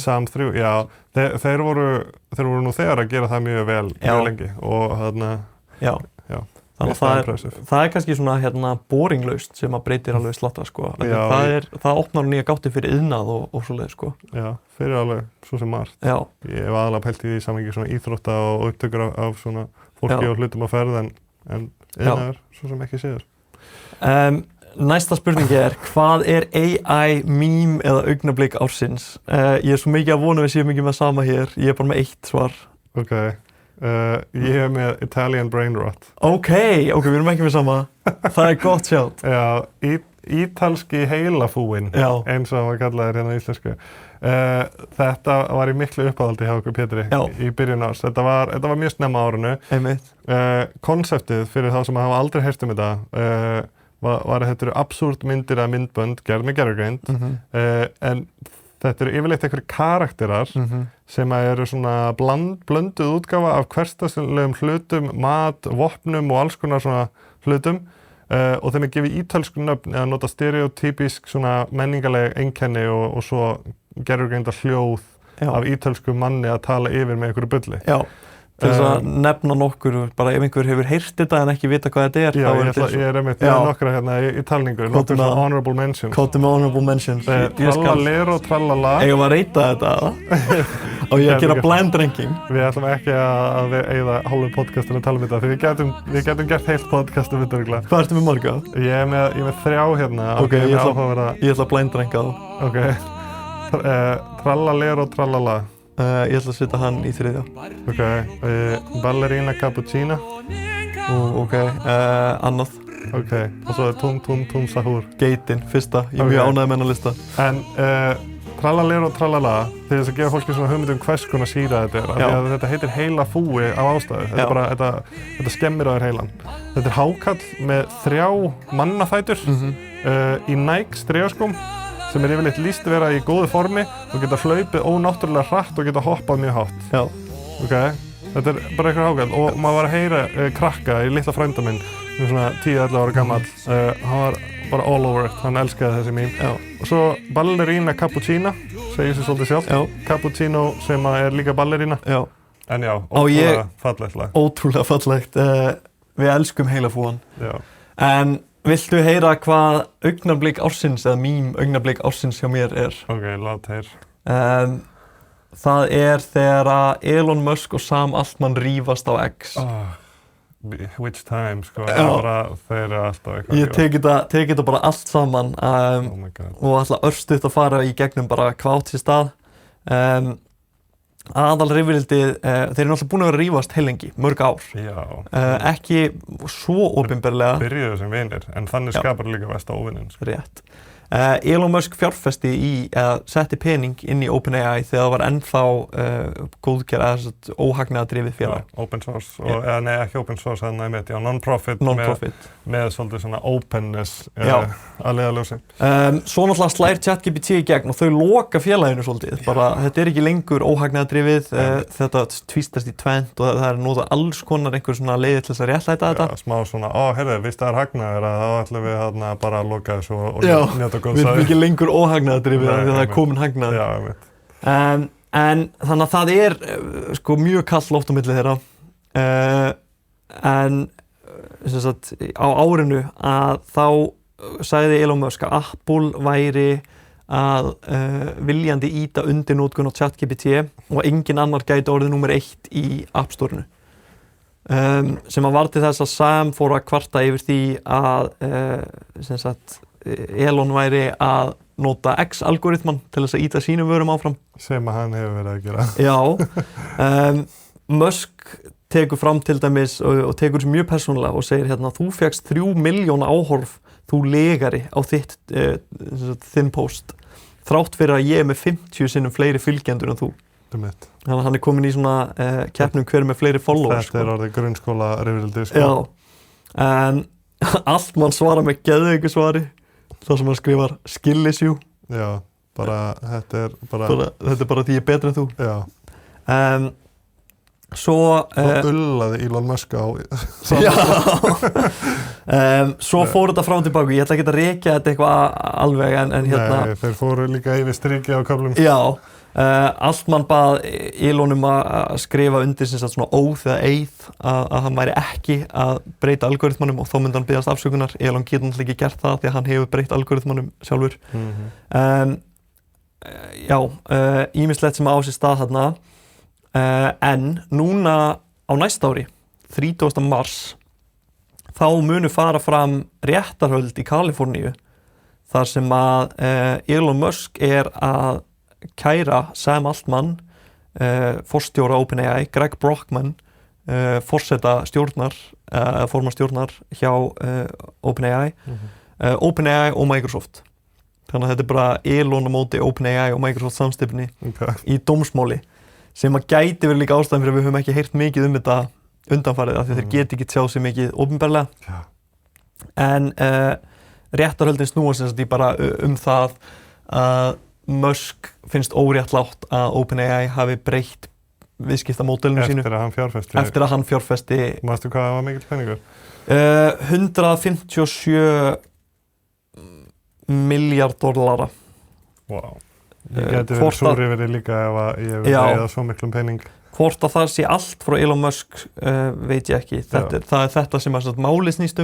Sam 3? Já, þeir voru nú þegar að gera það mjög vel mjög lengi og já. Þannig að það er kannski svona boringlaust sem að breytir alveg slatta, sko. Það opnar nýja gátti fyrir iðnað og svoleið, sko. Já, fyrir alveg svo sem margt. Já. Ég hef aðalega pælt í því samhengi svona íþrótta og upptökur af svona fólki og hlutum á ferð en iðnaður svo sem ekki séður. Næsta spurning er, hvað er AI, meme eða augnablik ársins? Ég er svo mikið að vona við séum ekki með sama hér, ég er bara með 1 svar. Ok. Ég hef með Italian brain rot. Ok, við erum ekki með sama. Það er gott sjátt. Já, ítalski heilafúinn, eins og maður kallaði hérna í íslensku. Þetta var í miklu uppáhaldi hjá okkur Pétri í byrjun árs. Þetta var mjög snemma á árinu. Einmitt. Konseptið fyrir þá sem hafa aldrei heyrt um þetta var að þetta eru absúrt myndir eða myndbönd gerð með gervigreind, en þetta eru yfirleitt einhverjir karakterar sem eru svona blönduð útgáfa af hversdagslegum hlutum, mat, vopnum og alls konar svona hlutum og þeim er gefið ítölsku nöfn eða nota stereotypísk svona menningaleg einkenni og svo gervigreinda hljóð af ítölsku manni að tala yfir með einhverju bulli. Já. Til þess að nefna nokkur, bara ef einhver hefur heyrt þetta en ekki vita hvað þetta er. Já, ég er einmitt með nokkra hérna í talningu, nokkur svona honorable mentions. Kóttu með honorable mentions. Trallalero, trallala. Eigum að reyta þetta og ég að gera blind ranking. Við ætlum ekki að eyða hálfu podcastinu að tala um þetta, því við getum gert heilt podcast um þetta örugglega. Hvað ertu með marga? Ég er með 3 hérna. Ok, ég ætla að blind ranka þá. Ok, trallalero, trallala. Ég ætla að setja hann í 3. Ok, ballerina cappuccina. Ok, annað. Ok, og svo er tum sahur. Geitin, fyrsta, ég er mjög ánægður með hennar lista. En trallalero og trallala, til þess að gefa fólki svona hugmynd hvers konar sýra þetta er, af því að þetta heitir heila fúi á ástæðu. Þetta er bara, þetta skemmir á þér heilan. Þetta er hákarl með 3 mannafætur í Nike strigaskóm, sem er yfirleitt lýst vera í góðu formi og geta hlaupið ónáttúrulega hratt og geta hoppað mjög hátt. Já. Ok, þetta er bara eitthvað hákarl og maður var að heyra krakka í litla frænda minn, svona 10-11 ára gamall, hann var bara all over it, hann elskaði þessi mím. Já. Og svo ballerina cappuccina, segir sér svolítið sjálf. Já. Cappuccino sem er líka ballerina. Já. En já, ótrúlega fallegt lag. Ótrúlega fallegt. Við elskum heilafúan. Já. En viltu heyra hvað augnablik ársins eða mím augnablik ársins hjá mér er? Ok, lát heyr. Það þegar að Elon Musk og Sam Altman rífast á X. Which time, sko, þeir eru alltaf eitthvað. Ég tek þetta bara allt saman og alltaf örstuðt að fara í gegnum bara hvað átt sér stað. Aðalrifrildið, þeir eru náttúrulega búin að vera að rífast heilengi, mörg ár. Ekki svo opinberlega. Byrjuðu sem vinir, en þannig skapar líka versta óvinnin. Rétt. Elon Musk fjárfesti setti pening inn í OpenAI þegar það var ennþá góðgerð eða óhagnaðardrifið félag. Open source, ekki open source, þannig að ég non-profit. Með svolítið svona openness að leiðarljósi. Svo náttúrulega slær ChatGPT í gegn og þau loka félaginu svolítið. Þetta ekki lengur óhagnaðardrifið, þetta tvístast í tvennt og það notað alls konar einhver svona leiðir til þess að réttlæta þetta. Smá svona, heyrðu, víst það hagnaður þá ætlum við bara að loka þessu og njóta. Við erum ekki lengur óhagnaðardrifið þegar það komin hagnaður. En þannig að það sko mjög kalt loft á milli þeirra. En sem sagt, á árinu að þá sagði Elon Musk að Apple væri að viljandi ýta undir notkun á ChatGPT og engin annar gæti orðið númer 1 í App Store-inu. Sem að var til þess að Sam fór að kvarta yfir því að sem sagt Elon væri að nota X-algoritman til þess að ýta sínum vörum áfram. Sem að hann hefur verið að gera. Já. Musk tekur fram til dæmis og tekur þessu mjög persónulega og segir hérna, þú fékkst 3 milljón áhorf, þú legari á þinn post. Þrátt fyrir að ég með 50 sinnum fleiri fylgjendur en þú. Þannig að hann komin í svona keppnum hver með fleiri followers. Þetta orðið grunnskóla rifrildi, sko. Já. Altman svarar með geðveiku svari. Það sem hann skrifar skill issue. Já, þetta er bara því ég er betri en þú. Já. Svo ullaði Elon Musk á svo fór þetta frá og tilbaka. Ég ætla ekki að rekja þetta eitthvað alveg en hérna. Nei, þeir fóru líka yfir striki á köflum. Já. Altman bað Elon að skrifa undir sem sagt svona óð eða eið að hann væri ekki að breyta algoritmanum og þá myndi hann biðjast afsökunar. Elon getur náttúrulega ekki gert það því að hann hefur breytt algoritmanum sjálfur. Ýmislegt sem á sér stað þarna. En núna á næsta ári, 30. mars, þá munu fara fram réttarhöld í Kaliforníu þar sem að Elon Musk að kæra Sam Altman, forstjóra OpenAI, Greg Brockman, forseta stjórnar, formann stjórnar hjá OpenAI, OpenAI og Microsoft. Þannig að þetta bara Elon á móti OpenAI og Microsoft samsteypunni í dómsmáli sem að gæti verið líka ástæðan fyrir að við höfum ekki heyrt mikið þetta undanfarið af því þeir geti ekki tjáð sig mikið opinberlega. En réttarhöldin snúa sem sagt bara það að Musk finnst óréttlátt að OpenAI hafi breytt viðskiptamódelinu sínu. Eftir að hann fjárfesti. Manstu hvað það var mikill peningur? 157 miljard dollara. Wow. Ég geti verið súr yfir því líka ef ég vil reyða svo miklum pening. Hvort að það sé allt frá Elon Musk veit ég ekki. Það þetta sem máli snýst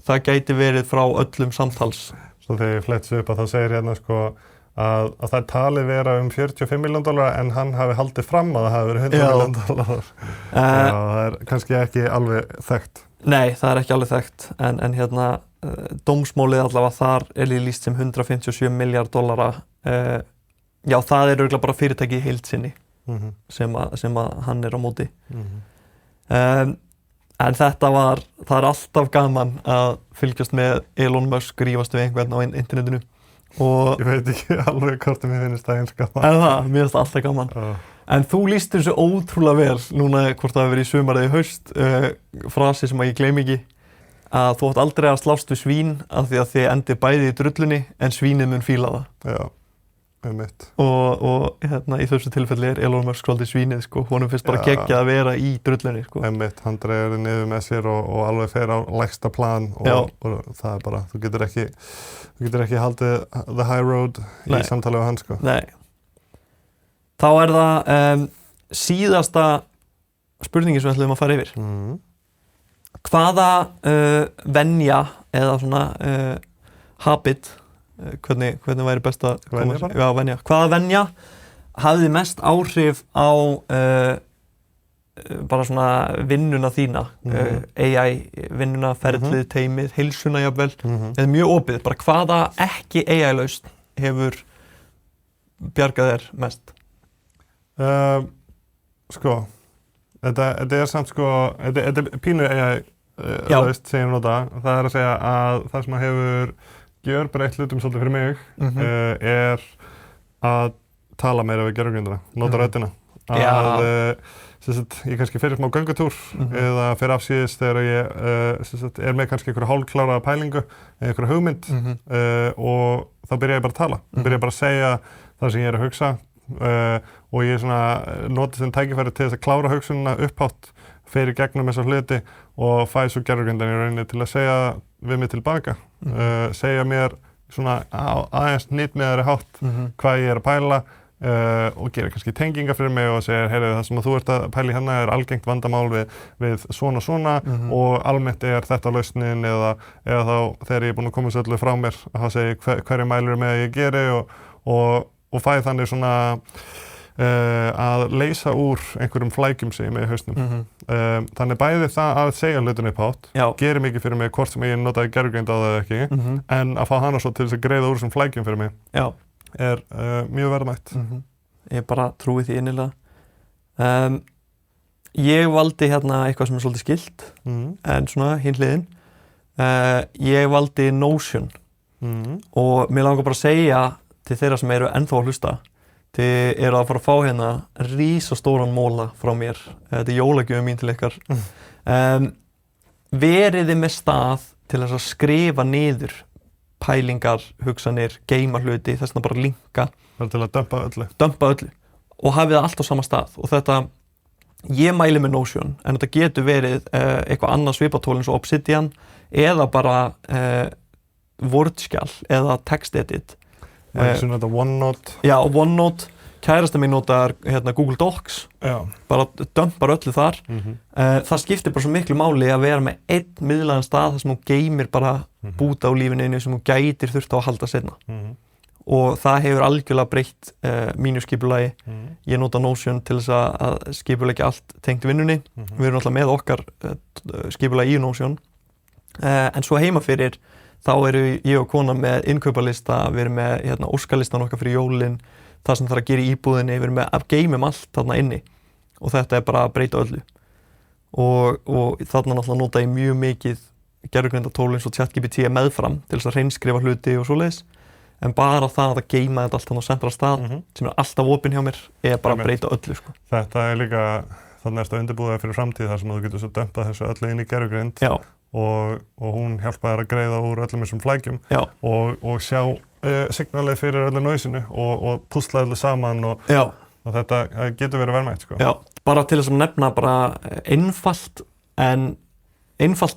það gæti verið frá öllum samtals. Svo þegar ég fletsi upp að það segir hérna sko að það talið vera 45 miljón dollara en hann hafi haldið fram að það hafi verið 100 miljón dollara. Það kannski ekki alveg þekkt. Nei, það ekki alveg þekkt en hérna dómsmálið allavega þar lýst sem 157 miljard dollara. Já, það örugglega bara fyrirtæki í heild sinni sem að hann á móti. En það alltaf gaman að fylgjast með Elon Musk rífast við einhvern á internetinu. Og ég veit ekki alveg hvort mér finnst það eins gaman. Mér finnst það alltaf gaman. En þú lýstir þessu ótrúlega vel núna hvort það hefur verið í sumar eða í haust, frasi sem að ég gleymi ekki, að þú átt aldrei að slást við svín af því að þið endið bæði í drullunni en svínið mun fíla það. Já. Einmitt. Og hérna í þessu tilfelli Elon Musk svolítið svínið sko, honum finnst bara geggjað að vera í drullunni sko. Einmitt, hann dregur niður með sér og alveg fer á lægsta plan og það bara, þú getur ekki haldið the high road í samtali við hann sko. Nei. Þá það síðasta spurningin sem við ætlum að fara yfir. Hvaða venja eða svona habit hvernig væri best að venja. Hvaða venja hafði mest áhrif á bara svona vinnuna þína, AI vinnuna, ferlið, teymið, heilsuna jafnvel, eða mjög opið, bara hvaða ekki AI-lausn hefur bjargað þér mest? Sko, þetta samt sko, þetta pínu AI-lausn sem ég nota, það að segja að það sem hefur gjörbreytt hlutum svolítið fyrir mig að tala meira við gervigreindina, nota röddina. Ég kannski fyrir smá göngutúr eða fyrir afsíðis þegar ég með kannski einhverja hálfklára pælingu eða einhverja hugmynd og þá byrja ég bara að tala. Byrja bara að segja það sem ég að hugsa og ég noti þenn tækifæri til þess að klára hugsunina upphátt fyrir gegnum þessa hluti og fæ svo gervigreindin í rauninni til að segja við mig tilbaka. Segja mér svona aðeins nýtmiðari hátt hvað ég að pæla og gera kannski tengingar fyrir mig og segja, heyrðu, það sem þú ert að pæla í hérna algengt vandamál við svona og almennt þetta lausnin eða þá þegar ég er búinn að koma þessu öllu frá mér að segja hverju mælur með að ég geri og fæ þannig svona að leysa úr einhverjum flækjum sem ég með í hausnum. Þannig bæði það að segja hlutin upphátt gerir mikið fyrir mig hvort sem ég notaði gervigreind á það eða ekki en að fá hana svo til þess að greiða úr þessum flækjum fyrir mig. Mjög verðmætt. Ég bara trúi því innilega. Ég valdi hérna eitthvað sem svolítið skylt, en svona hinn hliðin. Ég valdi Notion og mér langar bara að segja til þeirra sem eru ennþá að hlusta, þið eru að fara að fá hérna rísastóran móla frá mér. Þetta er jólagjöfin mín til ykkar. Veriði með stað til þess að skrifa niður pælingar, hugsanir, geyma hluti, þess vegna bara linka. Bara til að dömpa öllu. Og hafið það allt á sama stað. Og þetta, ég mæli með Notion, en þetta getur verið eitthvað annað svipatól eins og Obsidian, eða bara Word-skjal, eða text-edit. Svona þetta OneNote. Já, OneNote. Kærasta mín notar Google Docs, bara dömpar öllu þar. Það skiptir bara svo miklu máli að vera með einn miðlægan stað þar sem þú geymir bara búta á lífinu sem þú gætir þurft á að halda seinna. Og það hefur algjörlega breytt mínu skipulagi. Ég nota Notion til þess að skipuleggja allt tengt vinnunni. Við erum alltaf með okkar skipulagi í Notion. En svo heima fyrir, þá eru ég og kona með innkaupalista, við erum með óskalistan okkar fyrir jólin, það sem þarf að gera í íbúðinni, við erum með að geymum allt þarna inni og þetta er bara að breyta öllu og þarna náttúrulega nota ég mjög mikið gervigreindartól eins og ChatGPT meðfram til þess að hreinskrifa hluti og svoleiðis en bara það að geyma þetta allt þarna á centra stað sem er alltaf opinn hjá mér er bara að breyta öllu sko. Þetta er líka þannig að undirbúða fyrir framtíð þar sem þú getur svo dömpað þessu öllu inn í gervigreind og hún hjálpa þér að greiða úr öllum þessum flækjum og sjá signalið fyrir öllu noisinu og púsla öllu saman og þetta getur verið verðmætt sko. Já, bara til þess að nefna bara einfalt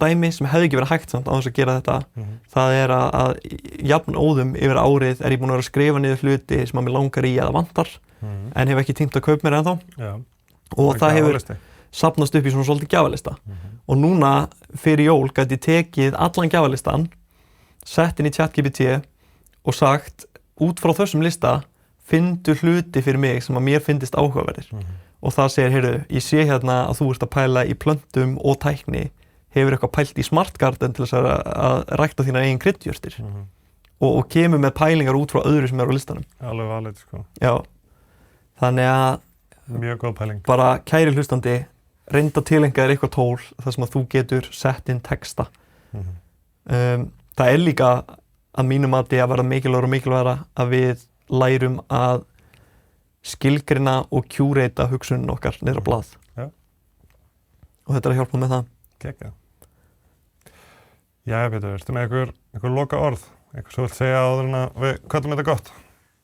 dæmi sem hefði ekki verið hægt samt á þess að gera þetta það er að jafn óðum yfir árið er ég búinn að vera að skrifa niður hluti sem að mér langar í eða vantar en hef ekki tímt að kaupa mér ennþá og það hefur safnast upp í svona svolítið gjafalista og núna fyrir jól gæti ég tekið allan gjafalistan sett inn í ChatGPT og sagt, út frá þessum lista fyndu hluti fyrir mig sem að mér fyndist áhugaverðir og það segir, heyrðu, ég sé hérna að þú ert að pæla í plöntum og tækni hefur eitthvað pælt í Smart Garden til þess að rækta þínar eigin kryddjurtir og kemur með pælingar út frá öðru sem er á listanum. Alveg valið, sko. Já, þannig að mjög góð pæling. Bara kæri hlustandi, reynda tileinka þér eitthvað tól þar sem að þú getur sett inn texta. Það er líka að mínu mati að vera mikilvægara að við lærum að skilgreina og kjúreita hugsunin okkar niður á blað. Já. Og þetta er að hjálpa með það. Geggjað. Jæja, Pétur, ertu með einhver loka orð? Eitthvað svo vilt segja áður en að við köllum þetta gott?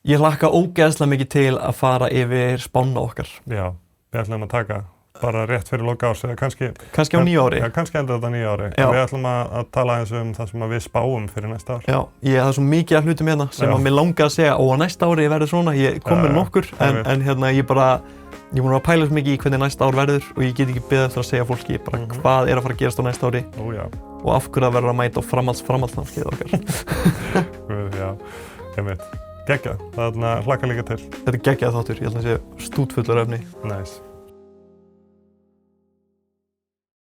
Ég hlakka ógeðslega mikið til að fara yfir spána okkar. Já, við ætlum að taka bara rétt fyrir loka árs eða kannski á nýja ári. Já, kannski endur þetta nýja ári. Við ætlum að tala eins það sem við spáum fyrir næsta ár. Já, það er svo mikið af hlutum hérna sem að mér langar að segja á næsta ári verður svona, ég kom með nokkur en hérna ég búinn að pæla svo mikið í hvernig næsta ár verður og ég get ekki beðið eftir að segja fólki bara hvað er að fara að gerast á næsta ári og af hverju það verður að mæta á framhaldsnámskeið okkar. Já, einmitt. Geggjað, þarna hlakka líka til. Þetta er geggjað þáttur, ég held að það sé stútfullur efni. Nice.